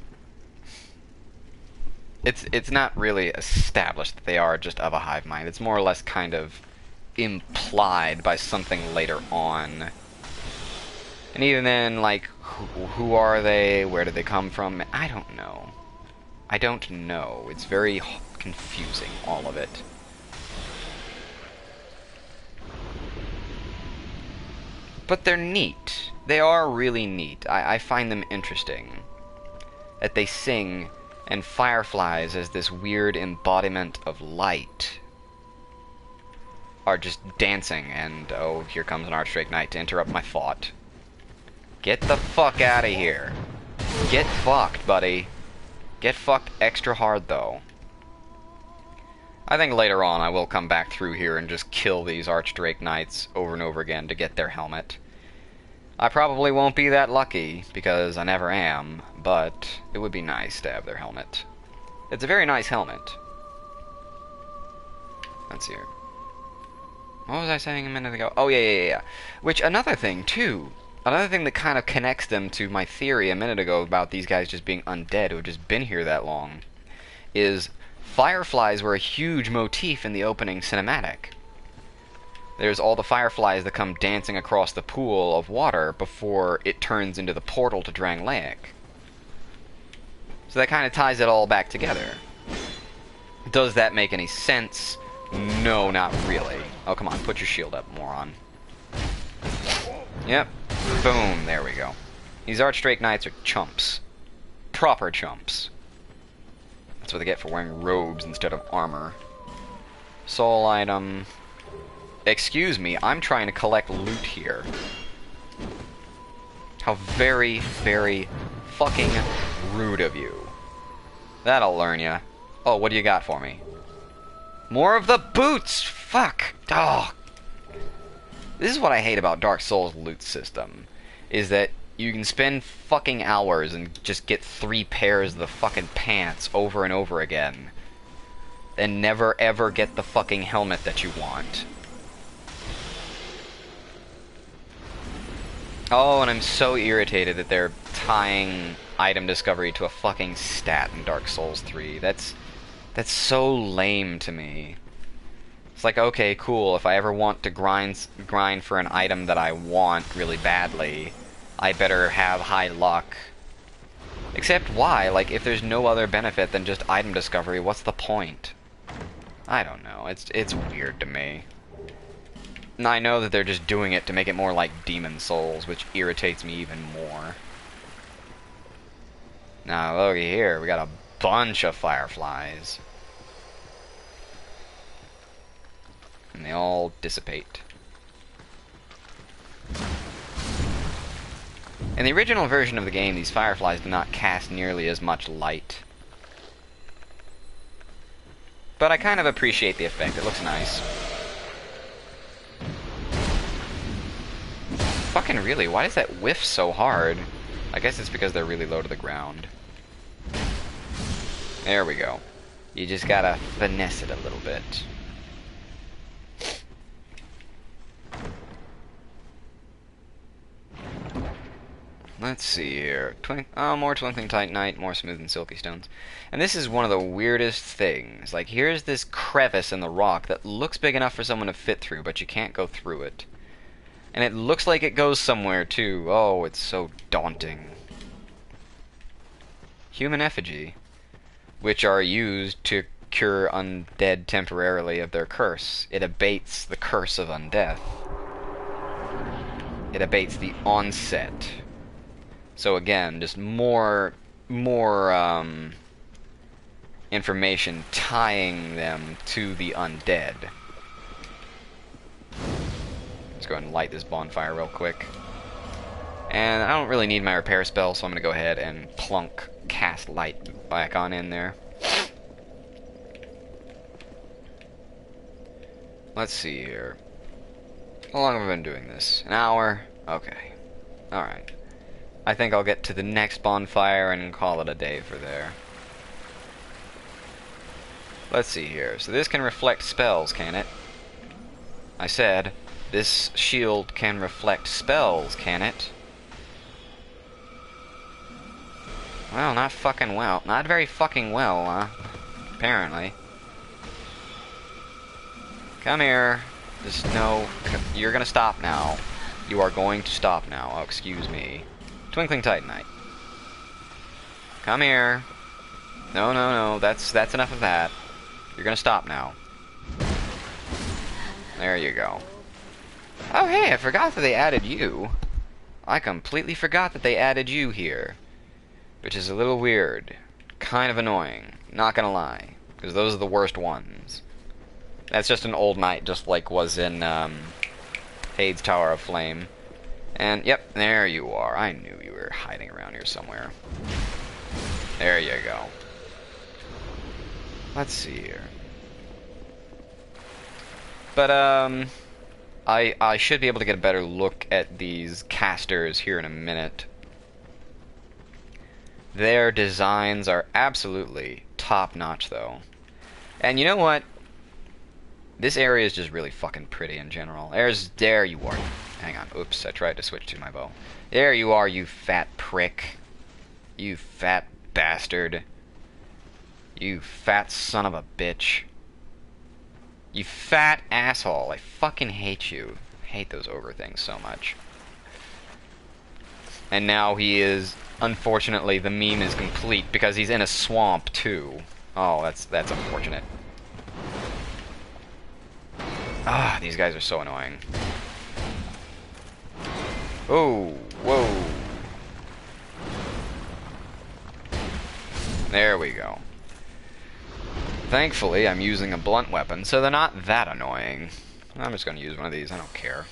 it's not really established that they are just of a hive mind. It's more or less kind of implied by something later on. And even then, like, who are they? Where did they come from? I don't know. I don't know. It's very confusing, all of it. But they're neat. They are really neat. I find them interesting. That they sing, and fireflies as this weird embodiment of light are just dancing, and oh, here comes an Archdrake Knight to interrupt my thought. Get the fuck out of here. Get fucked, buddy. Get fucked extra hard, though. I think later on I will come back through here and just kill these Archdrake Knights over and over again to get their helmet. I probably won't be that lucky, because I never am, but it would be nice to have their helmet. It's a very nice helmet. Let's see here. What was I saying a minute ago? Oh, yeah. Which, another thing, too. Another thing that kind of connects them to my theory a minute ago about these guys just being undead who have just been here that long, is fireflies were a huge motif in the opening cinematic. There's all the fireflies that come dancing across the pool of water before it turns into the portal to Dranlaic. So that kind of ties it all back together. Does that make any sense? No, not really. Oh, come on, put your shield up, moron. Yep. Boom, there we go. These Archdrake Knights are chumps. Proper chumps. That's what they get for wearing robes instead of armor. Soul item. Excuse me, I'm trying to collect loot here. How very, very fucking rude of you. That'll learn ya. Oh, what do you got for me? More of the boots! Fuck! Oh. This is what I hate about Dark Souls' loot system. Is that you can spend fucking hours and just get 3 pairs of the fucking pants over and over again. And never ever get the fucking helmet that you want. Oh, and I'm so irritated that they're tying item discovery to a fucking stat in Dark Souls 3. That's so lame to me. It's like, okay, cool, if I ever want to grind for an item that I want really badly, I better have high luck. Except why? Like, if there's no other benefit than just item discovery, what's the point? I don't know. It's weird to me. And I know that they're just doing it to make it more like Demon Souls, which irritates me even more. Now, look here. We got a bunch of fireflies. And they all dissipate. In the original version of the game, these fireflies do not cast nearly as much light. But I kind of appreciate the effect. It looks nice. Fucking really, why does that whiff so hard? I guess it's because they're really low to the ground. There we go. You just gotta finesse it a little bit. Let's see here. More twinkling titanite, more smooth and silky stones. And this is one of the weirdest things. Like, here's this crevice in the rock that looks big enough for someone to fit through, but you can't go through it. And it looks like it goes somewhere, too. Oh, it's so daunting. Human effigy, which are used to cure undead temporarily of their curse. It abates the curse of undeath. It abates the onset. So again, just more information tying them to the undead. Let's go ahead and light this bonfire real quick. And I don't really need my repair spell, so I'm going to go ahead and plunk cast light back on in there. Let's see here. How long have I been doing this? An hour? Okay. Alright. I think I'll get to the next bonfire and call it a day for there. Let's see here. So this can reflect spells, can it? I said, this shield can reflect spells, can it? Well, not fucking well. Not very fucking well, huh? Apparently. Come here. Just no... You're gonna stop now. You are going to stop now. Oh, excuse me. Twinkling titanite. Come here. No, no, no. That's enough of that. You're gonna stop now. There you go. Oh, hey, I forgot that they added you. I completely forgot that they added you here. Which is a little weird. Kind of annoying. Not gonna lie. Because those are the worst ones. That's just an old knight, just like was in Hade's Tower of Flame. And, yep, there you are. I knew you were hiding around here somewhere. There you go. Let's see here. But, I should be able to get a better look at these casters here in a minute. Their designs are absolutely top-notch, though. And you know what? This area is just really fucking pretty in general. There you are. Hang on. Oops, I tried to switch to my bow. There you are, you fat prick. You fat bastard. You fat son of a bitch. You fat asshole. I fucking hate you. I hate those ogre things so much. And now he is... Unfortunately, the meme is complete because he's in a swamp, too. Oh, that's unfortunate. Ah, these guys are so annoying. Oh, whoa. There we go. Thankfully, I'm using a blunt weapon, so they're not that annoying. I'm just gonna use one of these. I don't care.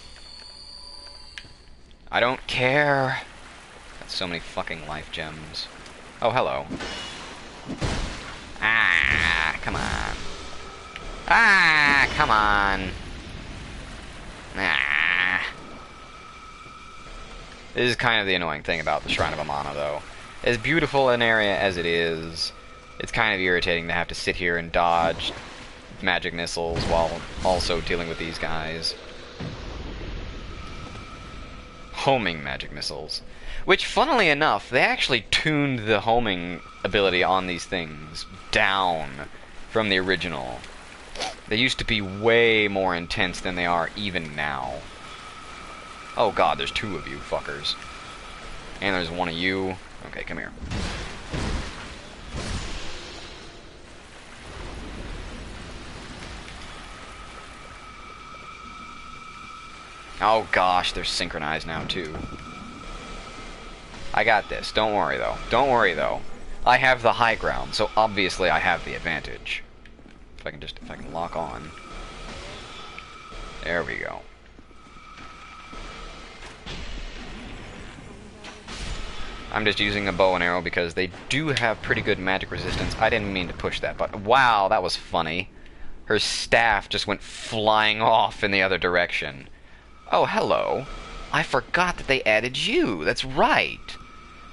I don't care. Got so many fucking life gems. Oh, hello. Ah, come on. Ah, come on. Ah. This is kind of the annoying thing about the Shrine of Amana, though. As beautiful an area as it is, it's kind of irritating to have to sit here and dodge magic missiles while also dealing with these guys. Homing magic missiles. Which, funnily enough, they actually tuned the homing ability on these things down from the original. They used to be way more intense than they are even now. Oh god, there's two of you fuckers. And there's one of you. Okay, come here. Oh gosh, they're synchronized now too. I got this. Don't worry though. Don't worry though. I have the high ground, so obviously I have the advantage. If I can lock on. There we go. I'm just using a bow and arrow because they do have pretty good magic resistance. I didn't mean to push that button. Wow, that was funny. Her staff just went flying off in the other direction. Oh, hello. I forgot that they added you. That's right.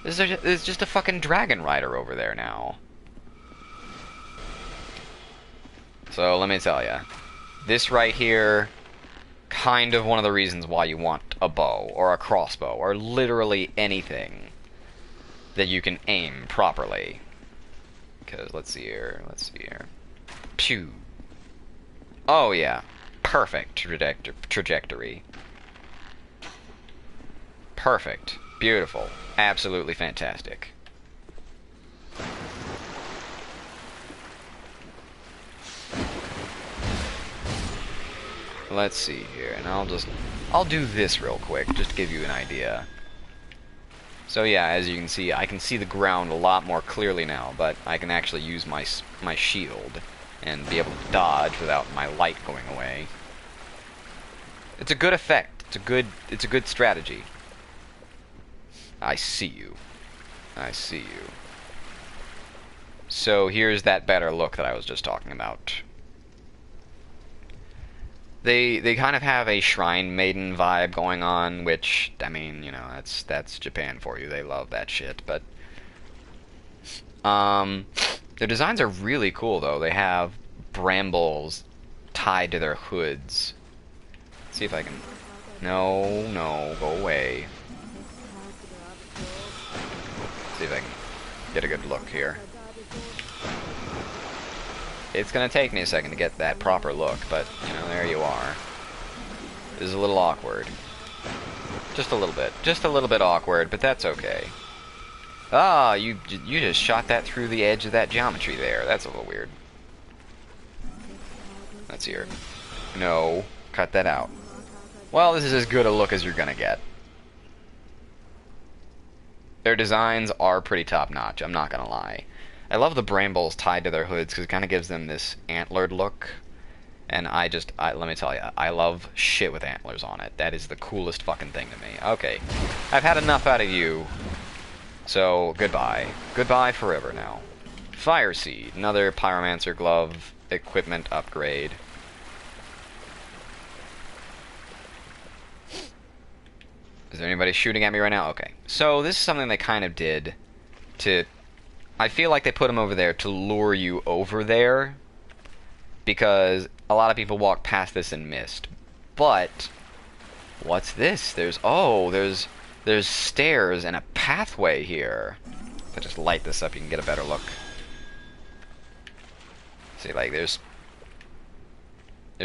There's just a fucking dragon rider over there now. So, let me tell ya. This right here, kind of one of the reasons why you want a bow, or a crossbow, or literally anything that you can aim properly. Because, let's see here. Pew. Oh, yeah. Perfect trajectory. Perfect. Beautiful. Absolutely fantastic. Let's see here, and I'll do this real quick, just to give you an idea. So yeah, as you can see, I can see the ground a lot more clearly now, but I can actually use my shield and be able to dodge without my light going away. It's a good effect. It's a good strategy. I see you. I see you. So here's that better look that I was just talking about. They kind of have a shrine maiden vibe going on, which, I mean, you know, that's Japan for you. They love that shit, but their designs are really cool though. They have brambles tied to their hoods. Let's see if I can. No, go away. Let's see if I can get a good look here. It's gonna take me a second to get that proper look, but, you know, there you are. This is a little awkward. Just a little bit. Just a little bit awkward, but that's okay. Ah, you just shot that through the edge of that geometry there. That's a little weird. Let's hear it. No, cut that out. Well, this is as good a look as you're gonna get. Their designs are pretty top-notch, I'm not gonna lie. I love the brambles tied to their hoods because it kind of gives them this antlered look. And let me tell you, I love shit with antlers on it. That is the coolest fucking thing to me. Okay, I've had enough out of you. So, goodbye. Goodbye forever now. Fire Seed, another Pyromancer glove equipment upgrade. Is there anybody shooting at me right now? Okay. So, this is something they kind of did to... I feel like they put them over there to lure you over there, because a lot of people walk past this and missed. But what's this? There's stairs and a pathway here. If I just light this up, you can get a better look. See, like there's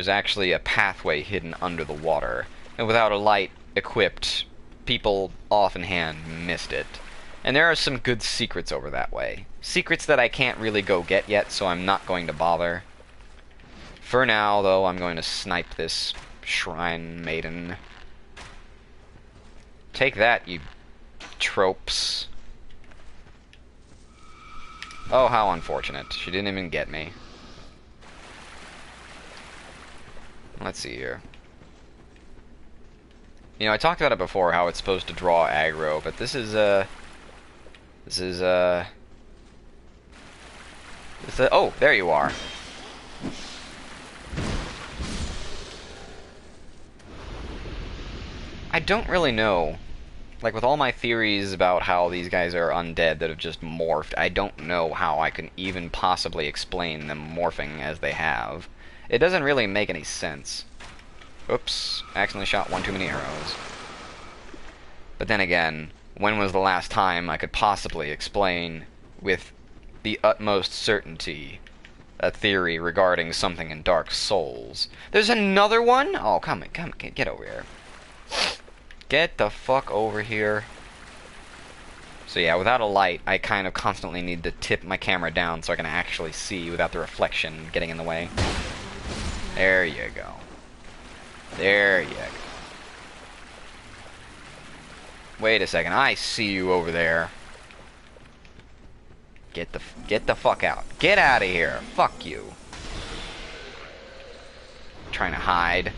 actually a pathway hidden under the water, and without a light equipped, people offhand missed it. And there are some good secrets over that way. Secrets that I can't really go get yet, so I'm not going to bother. For now, though, I'm going to snipe this shrine maiden. Take that, you tropes. Oh, how unfortunate. She didn't even get me. Let's see here. You know, I talked about it before, how it's supposed to draw aggro, but this is, oh, there you are. I don't really know. Like, with all my theories about how these guys are undead that have just morphed, I don't know how I can even possibly explain them morphing as they have. It doesn't really make any sense. Oops, accidentally shot one too many arrows. But then again, when was the last time I could possibly explain with the utmost certainty a theory regarding something in Dark Souls? There's another one? Oh, come on, get over here. Get the fuck over here. So yeah, without a light, I kind of constantly need to tip my camera down so I can actually see without the reflection getting in the way. There you go. There you go. Wait a second. I see you over there. Get the fuck out. Get out of here. Fuck you. Trying to hide.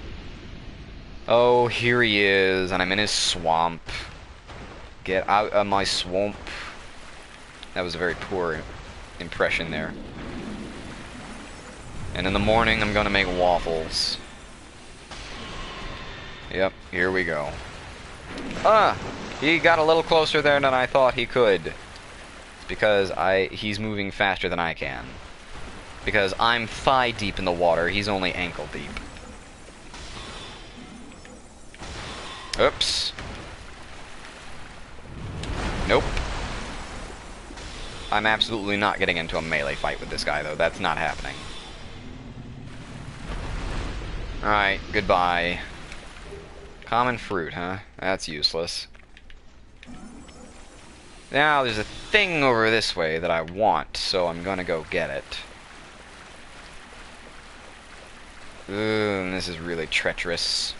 Oh, here he is, and I'm in his swamp. Get out of my swamp. That was a very poor impression there. And in the morning, I'm gonna make waffles. Yep, here we go. He got a little closer there than I thought he could. It's because he's moving faster than I can. Because I'm thigh deep in the water, he's only ankle deep. Oops. Nope. I'm absolutely not getting into a melee fight with this guy, though. That's not happening. Alright, goodbye. Common fruit, huh? That's useless. Now, there's a thing over this way that I want, so I'm gonna go get it. Ooh, this is really treacherous.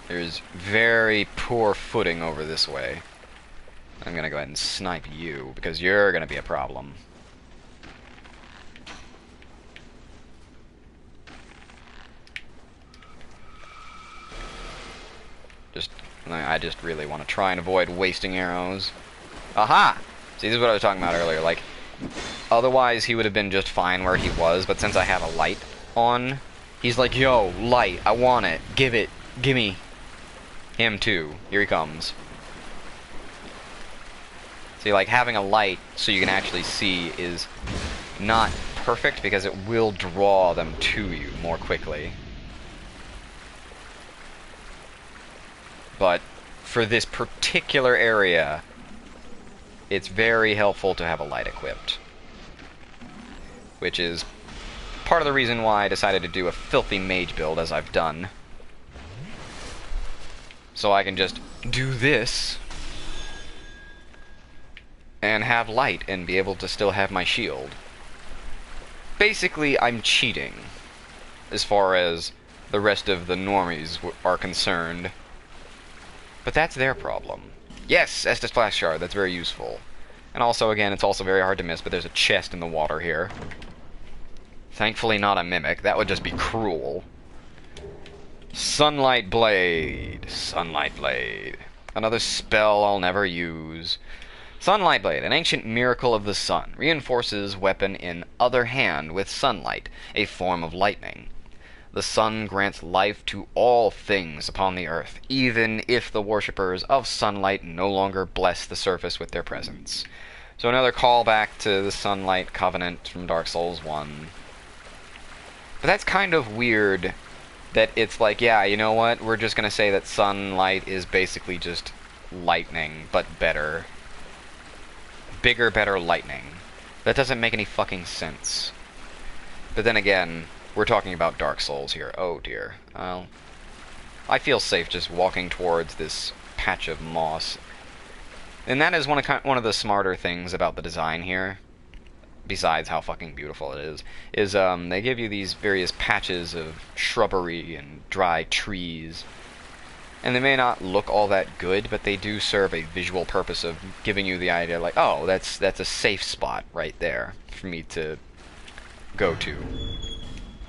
There's very poor footing over this way. I'm gonna go ahead and snipe you, because you're gonna be a problem. I just really want to try and avoid wasting arrows. Aha! See, this is what I was talking about earlier. Like, otherwise he would have been just fine where he was, but since I have a light on, he's like, yo, light, I want it. Give it. Gimme. Him too. Here he comes. See, like, having a light so you can actually see is not perfect because it will draw them to you more quickly. But for this particular area, it's very helpful to have a light equipped. Which is part of the reason why I decided to do a filthy mage build, as I've done. So I can just do this and have light and be able to still have my shield. Basically, I'm cheating as far as the rest of the normies are concerned. But that's their problem. Yes, Estus Flash Shard, that's very useful. And also, again, it's also very hard to miss, but there's a chest in the water here. Thankfully not a mimic, that would just be cruel. Sunlight Blade. Sunlight Blade. Another spell I'll never use. Sunlight Blade, an ancient miracle of the sun. Reinforces weapon in other hand with sunlight, a form of lightning. The sun grants life to all things upon the earth, even if the worshippers of sunlight no longer bless the surface with their presence. So another callback to the Sunlight Covenant from Dark Souls 1. But that's kind of weird that it's like, yeah, you know what, we're just gonna say that sunlight is basically just lightning, but better. Bigger, better lightning. That doesn't make any fucking sense. But then again, we're talking about Dark Souls here. Oh dear. Well, I feel safe just walking towards this patch of moss. And that is one of the smarter things about the design here, besides how fucking beautiful it is they give you these various patches of shrubbery and dry trees. And they may not look all that good, but they do serve a visual purpose of giving you the idea, like, oh, that's a safe spot right there for me to go to.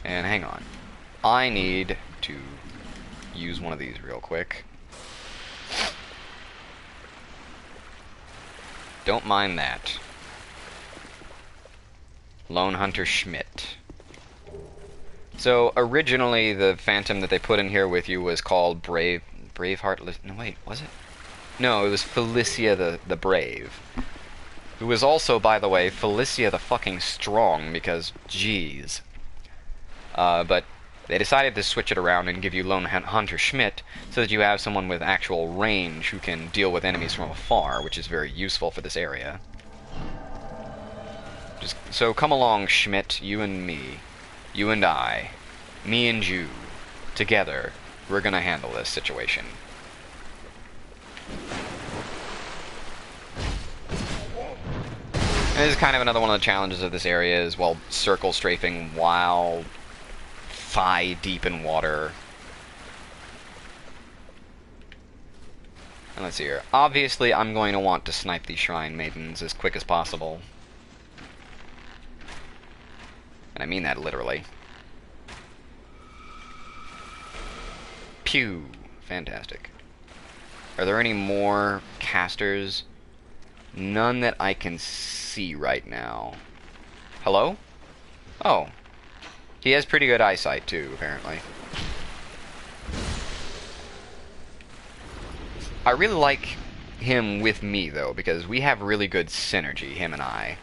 And hang on. I need to use one of these real quick. Don't mind that. Lone Hunter Schmidt. So, originally, the phantom that they put in here with you was called Braveheart... No, wait, was it? No, it was Felicia the Brave. Who was also, by the way, Felicia the fucking Strong, because, jeez. But they decided to switch it around and give you Lone Hunter Schmidt so that you have someone with actual range who can deal with enemies from afar, which is very useful for this area. So come along, Schmidt, you and me. You and I. Me and you. Together, we're gonna handle this situation. And this is kind of another one of the challenges of this area is, well, circle strafing while thigh deep in water. Let's see here. Obviously, I'm going to want to snipe these shrine maidens as quick as possible. And I mean that literally. Pew! Fantastic. Are there any more casters? None that I can see right now. Hello? Oh. He has pretty good eyesight, too, apparently. I really like him with me, though, because we have really good synergy, him and I.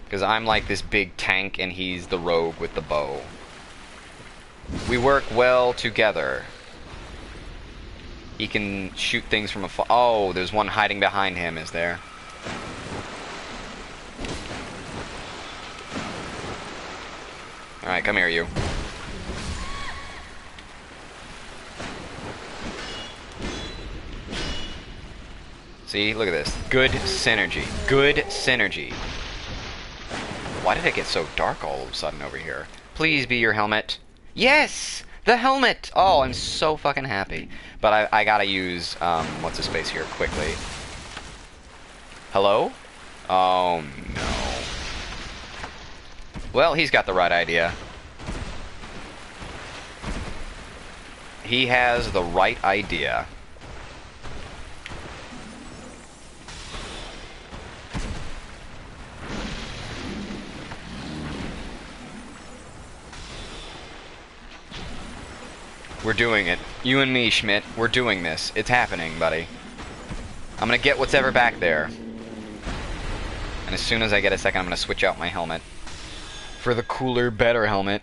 Because I'm like this big tank, and he's the rogue with the bow. We work well together. He can shoot things from afar. Oh, there's one hiding behind him, is there? Alright, come here, you. See, look at this. Good synergy. Good synergy. Why did it get so dark all of a sudden over here? Please be your helmet. Yes! The helmet! Oh, I'm so fucking happy. But I gotta use, what's his face here quickly. Hello? Oh, no. Well, he's got the right idea. He has the right idea. We're doing it. You and me, Schmidt. We're doing this. It's happening, buddy. I'm gonna get what's ever back there. And as soon as I get a second, I'm gonna switch out my helmet. For the cooler, better helmet.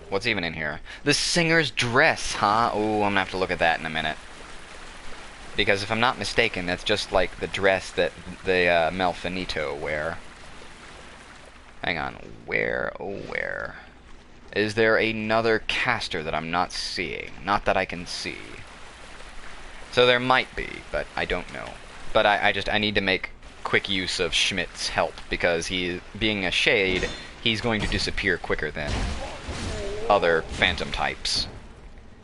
What's even in here? The singer's dress, huh? Ooh, I'm gonna have to look at that in a minute. Because if I'm not mistaken, that's just like the dress that the Malfinito wear. Hang on, where, oh where? Is there another caster that I'm not seeing? Not that I can see. So there might be, but I don't know. But I need to make quick use of Schmidt's help, because he, being a shade, he's going to disappear quicker than other phantom types.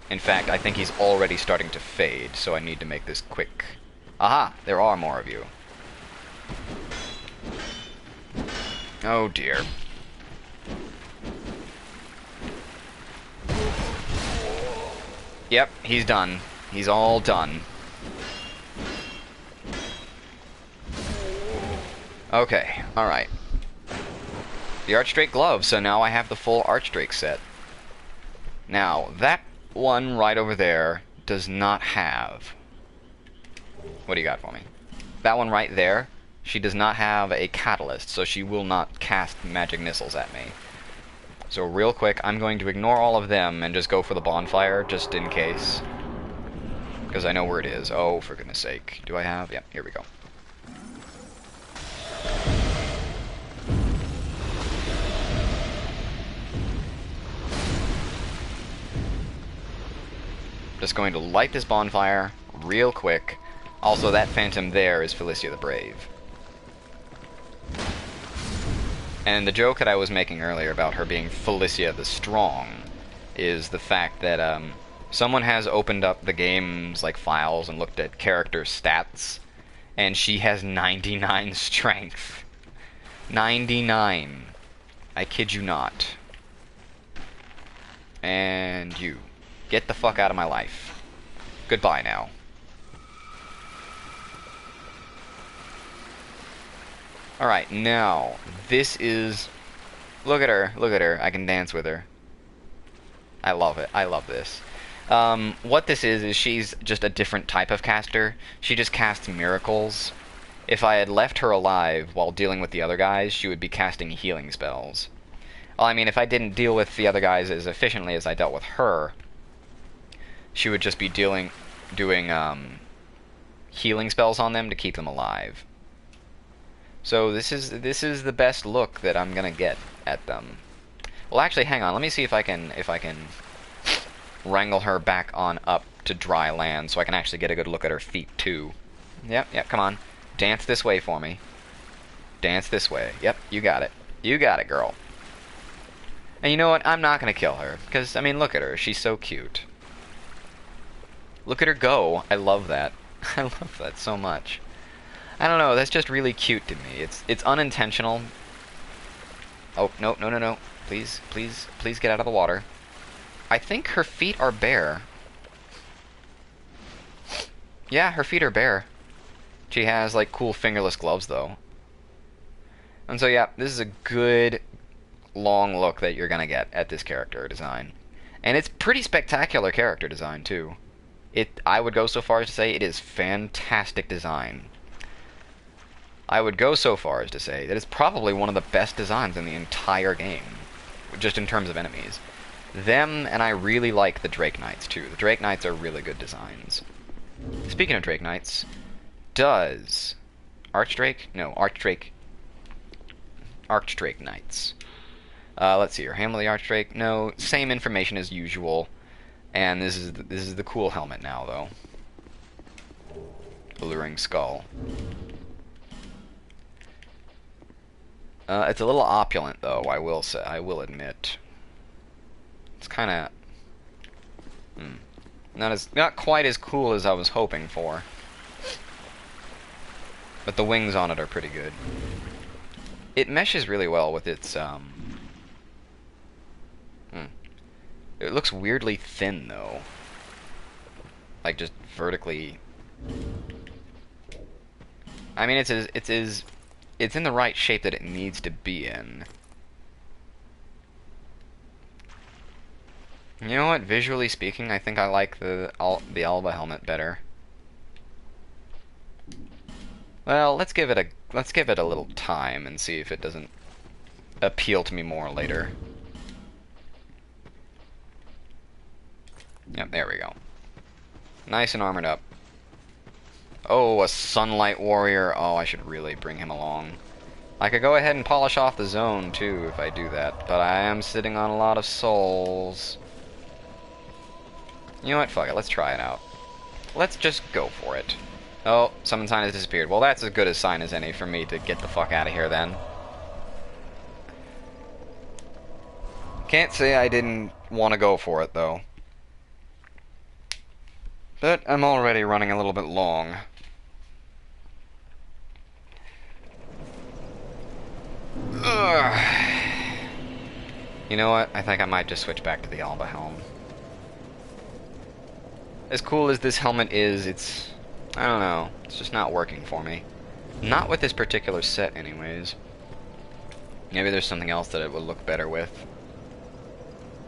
In fact, I think he's already starting to fade, so I need to make this quick. Aha! There are more of you. Oh dear. Yep, he's done. He's all done. Okay, alright. The Archdrake glove, so now I have the full Archdrake set. Now, that one right over there does not have... What do you got for me? That one right there, she does not have a catalyst, so she will not cast magic missiles at me. So real quick, I'm going to ignore all of them and just go for the bonfire, just in case. Because I know where it is. Oh, for goodness sake. Do I have? Yep, here we go. Just going to light this bonfire real quick. Also, that phantom there is Felicia the Brave. And the joke that I was making earlier about her being Felicia the Strong is the fact that someone has opened up the game's like files and looked at character stats, and she has 99 strength. 99. I kid you not. And you. Get the fuck out of my life. Goodbye now. Alright, now, this is... Look at her, look at her. I can dance with her. I love it. I love this. What this is she's just a different type of caster. She just casts miracles. If I had left her alive while dealing with the other guys, she would be casting healing spells. Well, I mean, if I didn't deal with the other guys as efficiently as I dealt with her, she would just be doing healing spells on them to keep them alive. So this is the best look that I'm gonna get at them. Well, actually, hang on. Let me see if I can wrangle her back on up to dry land, so I can actually get a good look at her feet too. Yep. Come on, dance this way for me. Dance this way. Yep, you got it. You got it, girl. And you know what? I'm not gonna kill her. Because, I mean, look at her. She's so cute. Look at her go. I love that. I love that so much. I don't know. That's just really cute to me. It's unintentional. Oh, no, no, no, no. Please, please, please get out of the water. I think her feet are bare. Yeah, her feet are bare. She has, like, cool fingerless gloves, though. And so, yeah, this is a good, long look that you're gonna get at this character design. And it's pretty spectacular character design, too. I would go so far as to say it is fantastic design. I would go so far as to say that it's probably one of the best designs in the entire game. Just in terms of enemies. Them, and I really like the Drake Knights, too. The Drake Knights are really good designs. Speaking of Drake Knights, does Archdrake? No, Archdrake Knights. Let's see here. Hammer the Archdrake. No, same information as usual. And this is the cool helmet now, though. Alluring skull. It's a little opulent, though. I will say. I will admit. It's kind of not quite as cool as I was hoping for. But the wings on it are pretty good. It meshes really well with its It looks weirdly thin, though. Like, just vertically. I mean, it's in the right shape that it needs to be in. You know what? Visually speaking, I think I like the Alba helmet better. Well, let's give it a little time and see if it doesn't appeal to me more later. Yep, there we go. Nice and armored up. Oh, a Sunlight Warrior. Oh, I should really bring him along. I could go ahead and polish off the zone, too, if I do that. But I am sitting on a lot of souls. You know what? Fuck it. Let's try it out. Let's just go for it. Oh, summon sign has disappeared. Well, that's as good a sign as any for me to get the fuck out of here, then. Can't say I didn't want to go for it, though. But I'm already running a little bit long. Ugh. You know what? I think I might just switch back to the Alba helm. As cool as this helmet is, I don't know. It's just not working for me. Not with this particular set, anyways. Maybe there's something else that it would look better with.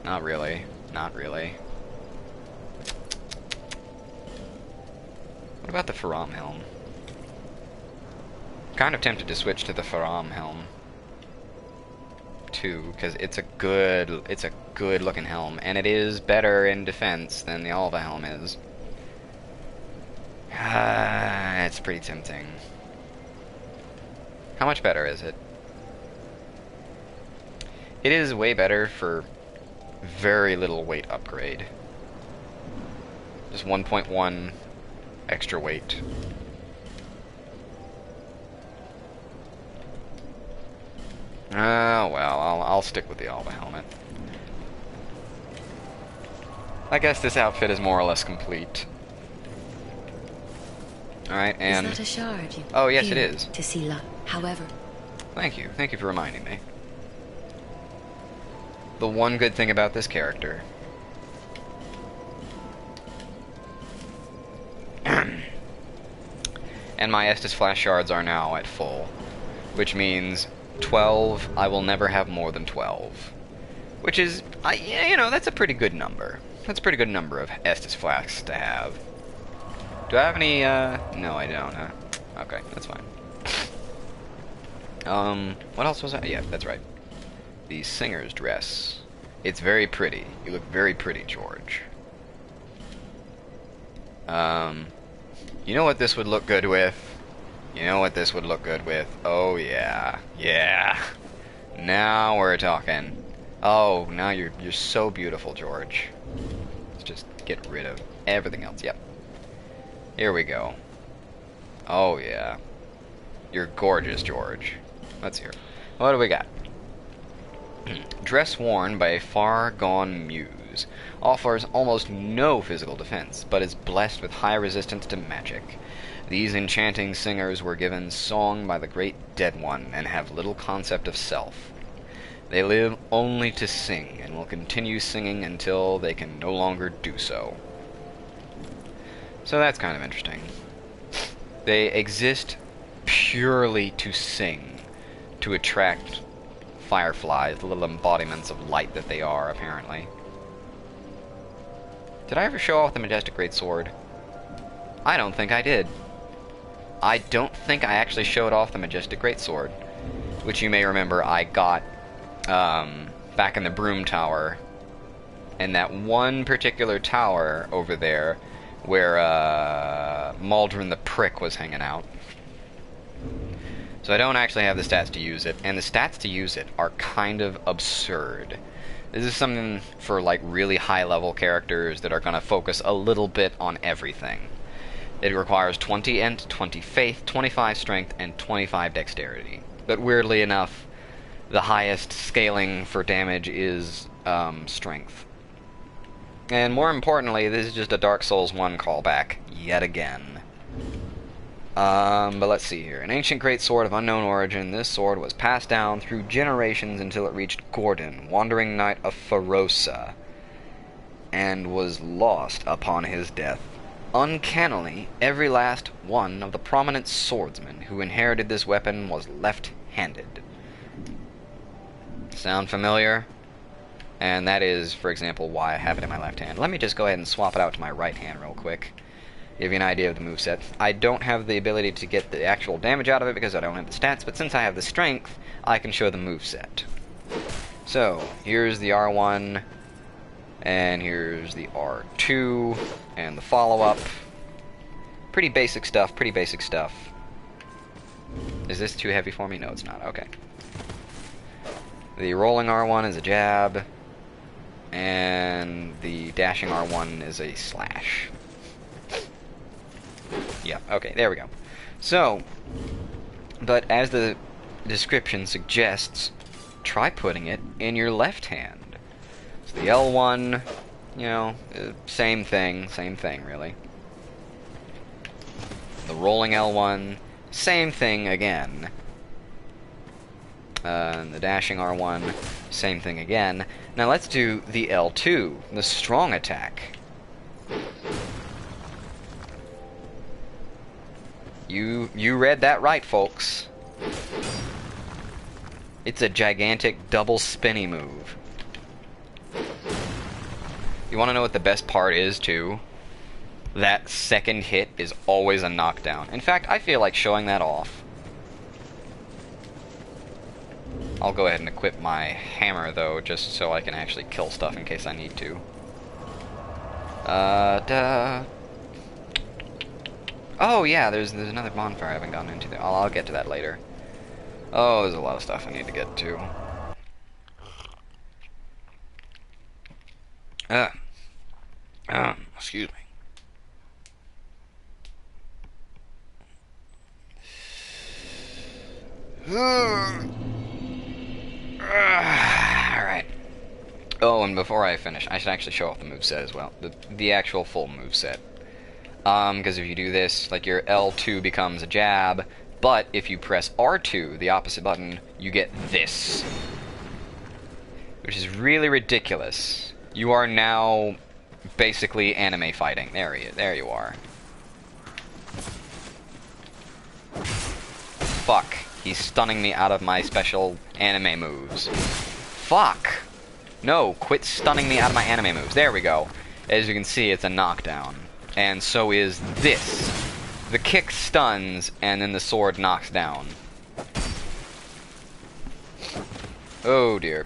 Not really. Not really. What about the Faram helm? Kind of tempted to switch to the Faram helm too, because it's a good looking helm, and it is better in defense than the Alva helm is. It's pretty tempting. How much better is it? It is way better for very little weight upgrade. Just 1.1 extra weight. Well, I'll stick with the Alba helmet. I guess this outfit is more or less complete. Alright, and... Is that a shard? Oh, yes, it is. To see luck. However... Thank you. Thank you for reminding me. The one good thing about this character... And my Estus Flash shards are now at full. Which means 12, I will never have more than 12. Which is, you know, that's a pretty good number. That's a pretty good number of Estus Flasks to have. Do I have any, no I don't, okay, that's fine. What else was I? Yeah, that's right. The singer's dress. It's very pretty. You look very pretty, George. You know what this would look good with? You know what this would look good with? Oh, yeah. Yeah. Now we're talking. Oh, now you're so beautiful, George. Let's just get rid of everything else. Yep. Here we go. Oh, yeah. You're gorgeous, George. Let's hear. What do we got? Dress worn by a far-gone muse, offers almost no physical defense, but is blessed with high resistance to magic. These enchanting singers were given song by the great Dead One, and have little concept of self. They live only to sing, and will continue singing until they can no longer do so. So that's kind of interesting. They exist purely to sing, to attract fireflies, the little embodiments of light that they are, apparently. Did I ever show off the Majestic Greatsword? I don't think I did. I don't think I actually showed off the Majestic Greatsword, which you may remember I got back in the Broom Tower, in that one particular tower over there where Maldron the Prick was hanging out. So I don't actually have the stats to use it, and the stats to use it are kind of absurd. This is something for like really high-level characters that are going to focus a little bit on everything. It requires 20 int, 20 faith, 25 strength, and 25 dexterity. But weirdly enough, the highest scaling for damage is strength. And more importantly, this is just a Dark Souls 1 callback, yet again. But let's see here. An ancient great sword of unknown origin, this sword was passed down through generations until it reached Gordon, wandering knight of Ferosa, and was lost upon his death. Uncannily, every last one of the prominent swordsmen who inherited this weapon was left-handed. Sound familiar? And that is, for example, why I have it in my left hand. Let me just go ahead and swap it out to my right hand real quick. Give you an idea of the moveset. I don't have the ability to get the actual damage out of it because I don't have the stats, but since I have the strength, I can show the moveset. So, here's the R1, and here's the R2, and the follow-up. Pretty basic stuff, pretty basic stuff. Is this too heavy for me? No, it's not. Okay. The rolling R1 is a jab, and the dashing R1 is a slash. Yeah, okay, there we go. So, but as the description suggests, try putting it in your left hand. So the L1, you know, same thing really. The rolling L1, same thing again. And the dashing R1, same thing again. Now let's do the L2, the strong attack. You read that right, folks. It's a gigantic double spinny move. You want to know what the best part is, too? That second hit is always a knockdown. In fact, I feel like showing that off. I'll go ahead and equip my hammer, though, just so I can actually kill stuff in case I need to. Oh, yeah, there's another bonfire I haven't gotten into there. I'll get to that later. Oh, there's a lot of stuff I need to get to. Excuse me. Alright. Oh, and before I finish, I should actually show off the moveset as well. The actual full moveset. Because if you do this, like your L2 becomes a jab, but if you press R2, the opposite button, you get this. Which is really ridiculous. You are now basically anime fighting. There you are. Fuck. He's stunning me out of my special anime moves. Fuck! No, quit stunning me out of my anime moves. There we go. As you can see, it's a knockdown. And so is this. The kick stuns, and then the sword knocks down. Oh dear.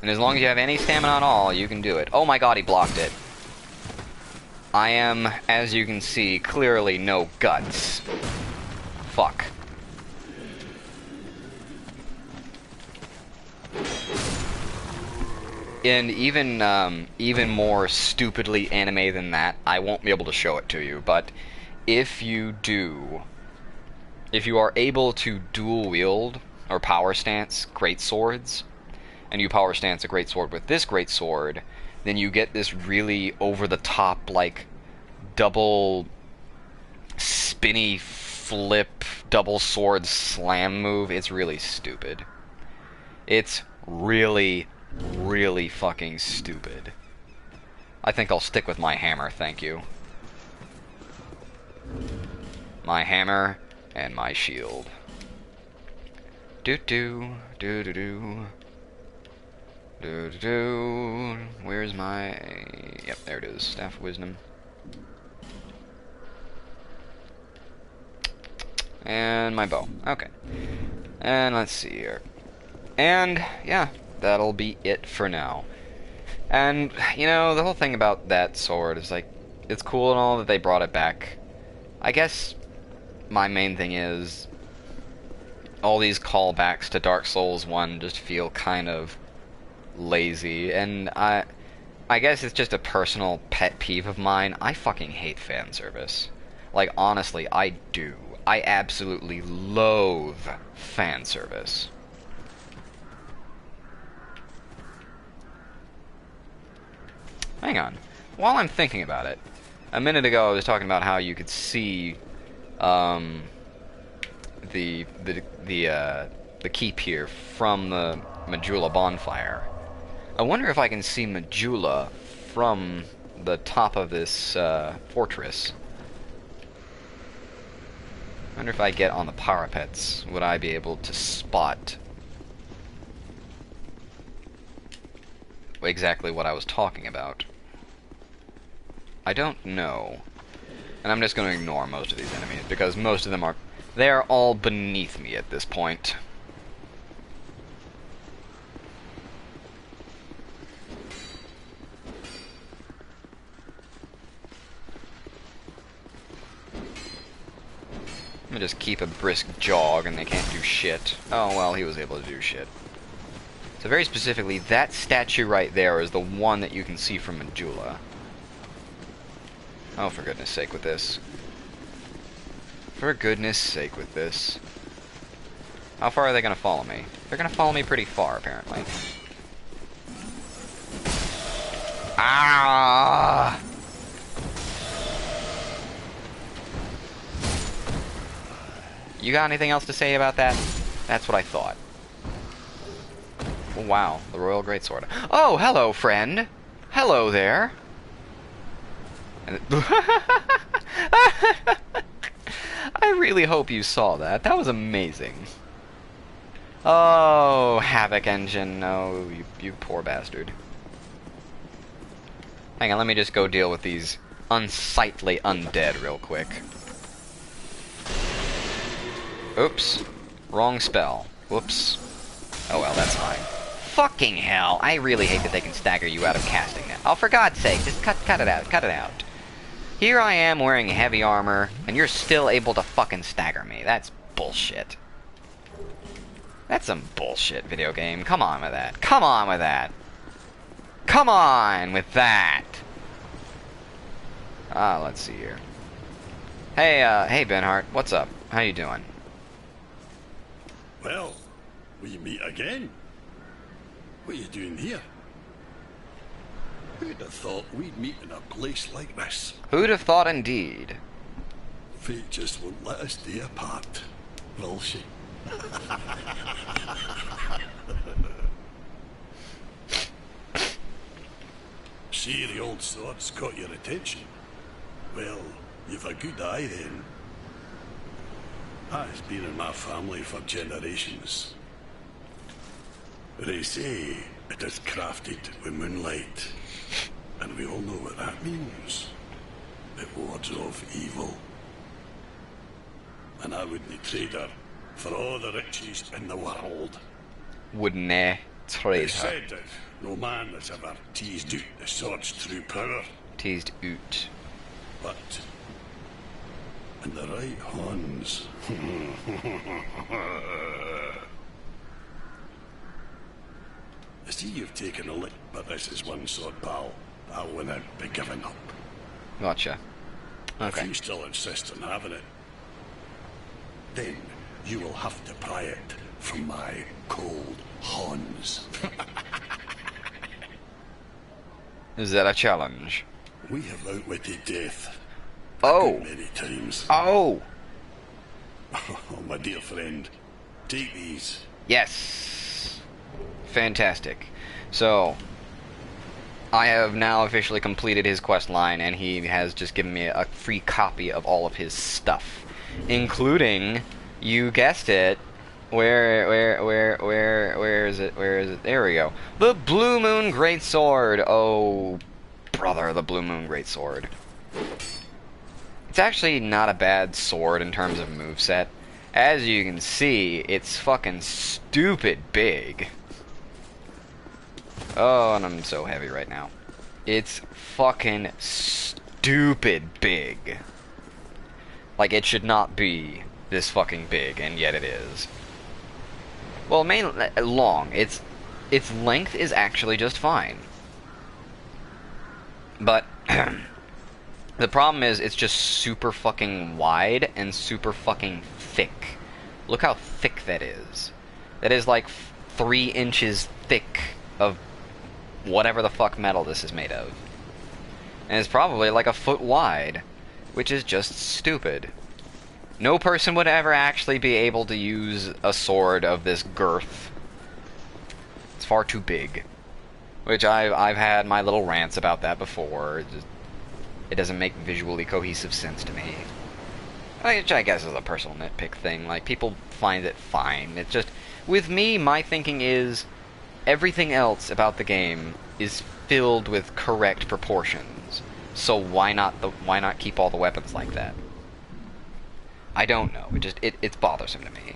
And as long as you have any stamina at all, you can do it. Oh my god, he blocked it. I am, as you can see, clearly no guts. Fuck. And even more stupidly anime than that, I won't be able to show it to you, but if you are able to dual wield, or power stance, great swords, and you power stance a greatsword with this greatsword, then you get this really over-the-top, like, double spinny flip double sword slam move. It's really stupid. It's really, really fucking stupid. I think I'll stick with my hammer, thank you. My hammer and my shield. Do-do, do-do-do. Do-do-do. Where's my... Yep, there it is. Staff of Wisdom. And my bow. Okay. And let's see here. And, yeah, that'll be it for now. And, you know, the whole thing about that sword is, like, it's cool and all that they brought it back. I guess my main thing is all these callbacks to Dark Souls 1 just feel kind of lazy, and I guess it's just a personal pet peeve of mine. I fucking hate fan service. Like, honestly, I do. I absolutely loathe fan service. Hang on. While I'm thinking about it, a minute ago I was talking about how you could see the keep here from the Majula bonfire. I wonder if I can see Majula from the top of this fortress. I wonder if I get on the parapets, would I be able to spot exactly what I was talking about? I don't know. And I'm just going to ignore most of these enemies, because most of them are... They're all beneath me at this point. I'm gonna just keep a brisk jog and they can't do shit. Oh, well, he was able to do shit. So very specifically, that statue right there is the one that you can see from Majula. Oh, for goodness sake with this. For goodness sake with this. How far are they gonna follow me? They're gonna follow me pretty far, apparently. Ah! You got anything else to say about that? That's what I thought. Oh, wow, the Royal Greatsword. Oh, hello, friend! Hello there! And I really hope you saw that. That was amazing. Oh, Havoc Engine. No, you poor bastard. Hang on, let me just go deal with these unsightly undead real quick. Oops. Wrong spell. Whoops. Oh well, that's fine. Fucking hell. I really hate that they can stagger you out of casting that. Oh, for God's sake, just cut it out. Cut it out. Here I am wearing heavy armor, and you're still able to fucking stagger me. That's bullshit. That's some bullshit, video game. Come on with that. Come on with that. Come on with that. Ah, let's see here. Hey, hey Benhart, what's up? How you doing? Well, we meet again. What are you doing here? Who'd have thought we'd meet in a place like this? Who'd have thought indeed? Fate just won't let us stay apart, will she? See, the old sword's got your attention. Well, you've a good eye then. That's been in my family for generations. They say it is crafted with moonlight, and we all know what that means. It wards off evil. And I wouldn't trade her for all the riches in the world. Wouldn't trade It's her. said that no man has ever teased out the sword's true power, Teased oot. but in the right hands. I see you've taken a lick, but this is one sword, pal. I wouldn't be giving up. Gotcha. If Okay. you still insist on having it, then you will have to pry it from my cold horns. Is that a challenge? We have outwitted death. Oh. Many times. Oh! Oh, my dear friend. Take these. Yes! Fantastic. So, I have now officially completed his quest line, and he has just given me a free copy of all of his stuff. Including, you guessed it, where is it? Where is it? There we go. The Blue Moon Greatsword! Oh, brother, the Blue Moon Greatsword. It's actually not a bad sword in terms of moveset. As you can see, it's fucking stupid big. Oh, and I'm so heavy right now. It's fucking stupid big. Like, it should not be this fucking big, and yet it is. Well, mainly long. Its length is actually just fine. But the problem is it's just super fucking wide and super fucking thick. Look how thick that is. That is like 3 inches thick of whatever the fuck metal this is made of. And it's probably like a foot wide, which is just stupid. No person would ever actually be able to use a sword of this girth. It's far too big. Which I've had my little rants about that before. It doesn't make visually cohesive sense to me. Which I guess is a personal nitpick thing. Like, people find it fine. It's just, with me, my thinking is everything else about the game is filled with correct proportions. So why not keep all the weapons like that? I don't know. It's bothersome to me.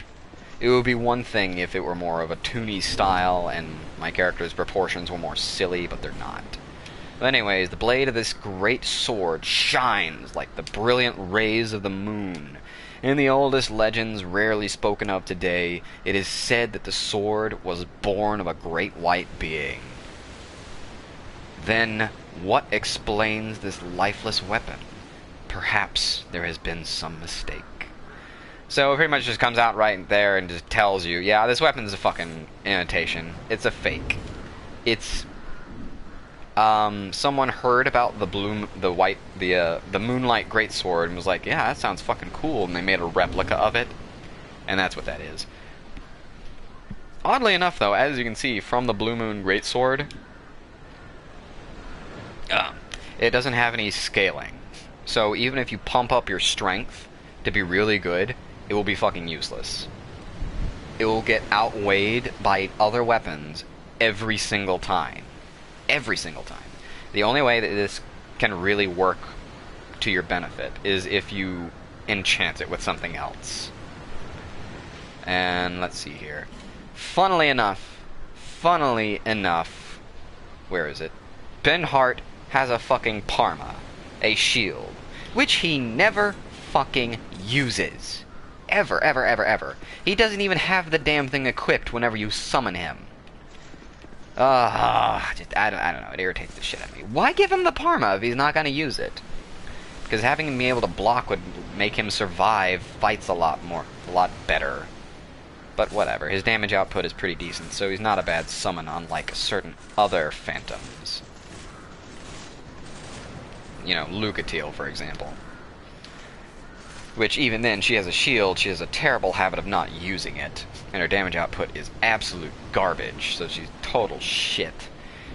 It would be one thing if it were more of a toony style and my character's proportions were more silly, but they're not. But anyways, the blade of this great sword shines like the brilliant rays of the moon. In the oldest legends rarely spoken of today, it is said that the sword was born of a great white being. Then, what explains this lifeless weapon? Perhaps there has been some mistake. So it pretty much just comes out right there and just tells you, yeah, this weapon's a fucking imitation. It's a fake. It's someone heard about the Moonlight Greatsword and was like, yeah, that sounds fucking cool, and they made a replica of it, and that's what that is. Oddly enough, though, as you can see from the Blue Moon Greatsword, it doesn't have any scaling. So even if you pump up your strength to be really good, it will be fucking useless. It will get outweighed by other weapons every single time. Every single time. The only way that this can really work to your benefit is if you enchant it with something else. And let's see here. Funnily enough, where is it? Ben Hart has a fucking Parma, a shield, which he never fucking uses. Ever, ever, ever, ever. He doesn't even have the damn thing equipped whenever you summon him. I don't know, it irritates the shit out of me. Why give him the Parma if he's not going to use it? Because having him be able to block would make him survive fights a lot better. But whatever, his damage output is pretty decent, so he's not a bad summon unlike certain other phantoms. You know, Lucatiel, for example. Which, even then, she has a shield, she has a terrible habit of not using it, and her damage output is absolute garbage, so she's total shit.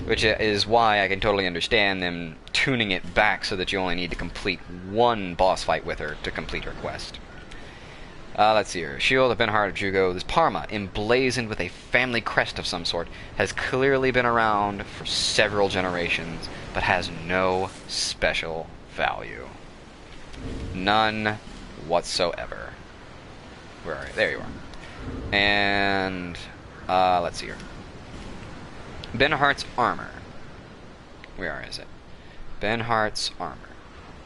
Which is why I can totally understand them tuning it back so that you only need to complete one boss fight with her to complete her quest. Let's see here. Shield of Ben Hart of Jugo. This Parma, emblazoned with a family crest of some sort, has clearly been around for several generations, but has no special value. None whatsoever. Where are you? There you are. And let's see here. Ben Hart's armor. Where is it? Ben Hart's armor.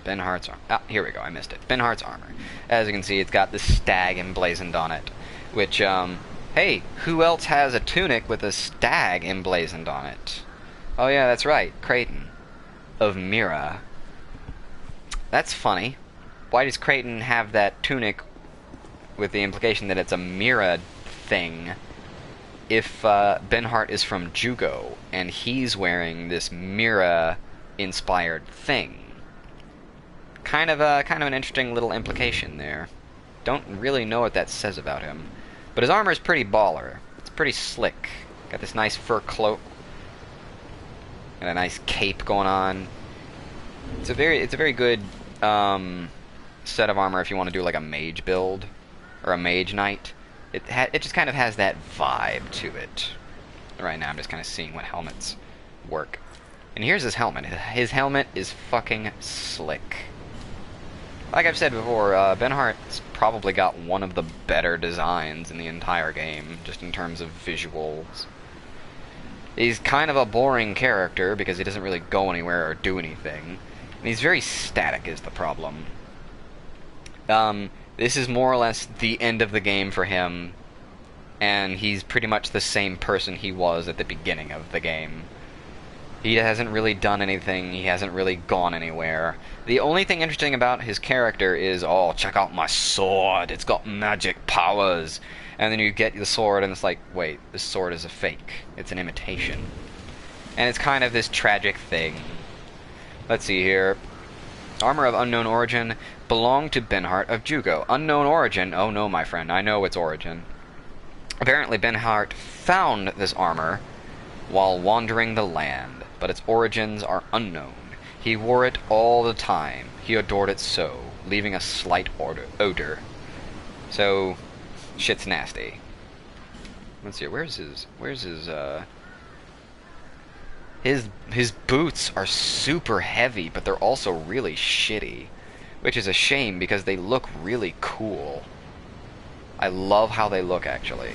Ben Hart's armor. Ah, here we go. I missed it. Ben Hart's armor. As you can see, it's got the stag emblazoned on it. Which, hey, who else has a tunic with a stag emblazoned on it? Oh yeah, that's right. Creighton of Mira. That's funny. Why does Creighton have that tunic with the implication that it's a Mira thing, if Benhart is from Jugo and he's wearing this Mira-inspired thing. Kind of an interesting little implication there. Don't really know what that says about him, but his armor is pretty baller. It's pretty slick. Got this nice fur cloak and a nice cape going on. It's a very good set of armor if you want to do like a mage build or a mage knight. It just kind of has that vibe to it. Right now I'm just kind of seeing what helmets work. And here's his helmet. His helmet is fucking slick. Like I've said before, Benhart's probably got one of the better designs in the entire game, just in terms of visuals. He's kind of a boring character because he doesn't really go anywhere or do anything. And he's very static is the problem. This is more or less the end of the game for him, and he's pretty much the same person he was at the beginning of the game. He hasn't really done anything, he hasn't really gone anywhere. The only thing interesting about his character is, oh, check out my sword, it's got magic powers. And then you get the sword and it's like, wait, this sword is a fake. It's an imitation. And it's kind of this tragic thing. Let's see here. Armor of unknown origin belonged to Benhart of Jugo. Unknown origin? Oh no, my friend, I know its origin. Apparently Benhart found this armor while wandering the land, but its origins are unknown. He wore it all the time. He adored it so, leaving a slight odor. So, shit's nasty. Let's see, where's his boots are super heavy, but they're also really shitty, which is a shame because they look really cool. I love how they look, actually.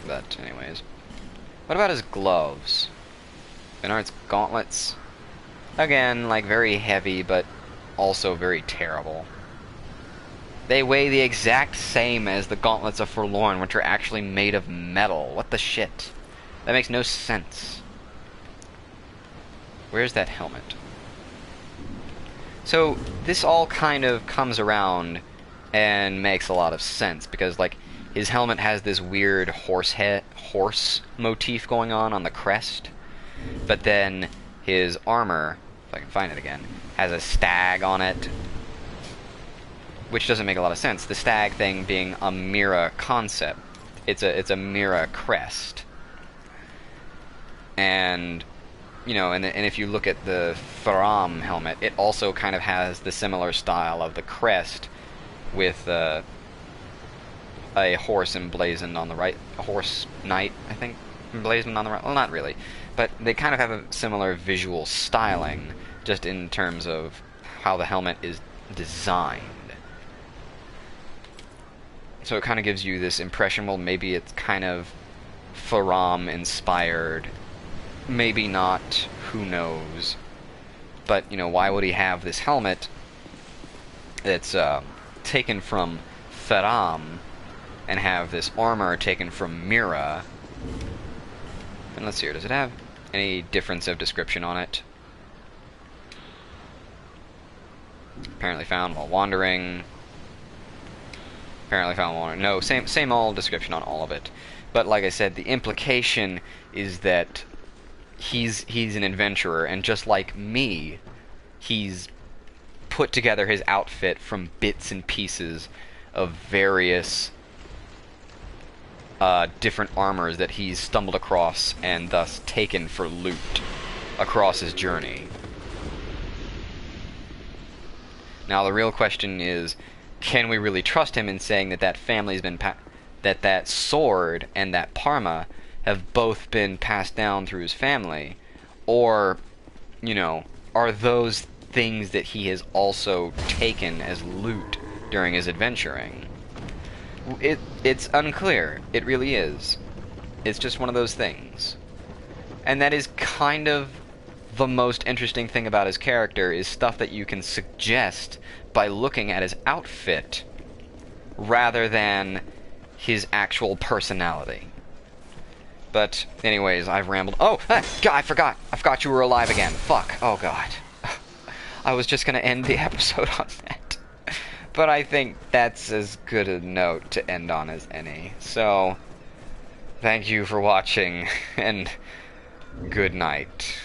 But, anyways. What about his gloves? Benhart's gauntlets? Again, like, very heavy, but also very terrible. They weigh the exact same as the gauntlets of Forlorn, which are actually made of metal. What the shit? That makes no sense. Where's that helmet? So, this all kind of comes around and makes a lot of sense, because, like, his helmet has this weird horse motif going on the crest, but then his armor, if I can find it again, has a stag on it, which doesn't make a lot of sense. The stag thing being a Mira concept. It's a Mira crest. And, you know, and if you look at the Faram helmet, it also kind of has the similar style of the crest with a horse emblazoned on the right, a horse knight, I think, emblazoned on the right. Well, not really, but they kind of have a similar visual styling, just in terms of how the helmet is designed. So it kind of gives you this impression, well, maybe it's kind of Faram inspired, maybe not, who knows. But, you know, why would he have this helmet that's taken from Faram and have this armor taken from Mira? And let's see here, does it have any difference of description on it? Apparently found while wandering. Apparently found while wandering. No, same old description on all of it. But like I said, the implication is that he's an adventurer, and just like me, he's put together his outfit from bits and pieces of various different armors that he's stumbled across and thus taken for loot across his journey. Now the real question is, can we really trust him in saying that that family's been that sword and that Parma have both been passed down through his family, or, you know, are those things that he has also taken as loot during his adventuring? It's unclear. It really is. It's just one of those things. And that is kind of the most interesting thing about his character, is stuff that you can suggest by looking at his outfit rather than his actual personality. But anyways, I've rambled. Oh, God, I forgot you were alive again. Fuck. Oh God. I was just gonna end the episode on that. But I think that's as good a note to end on as any. So, thank you for watching, and good night.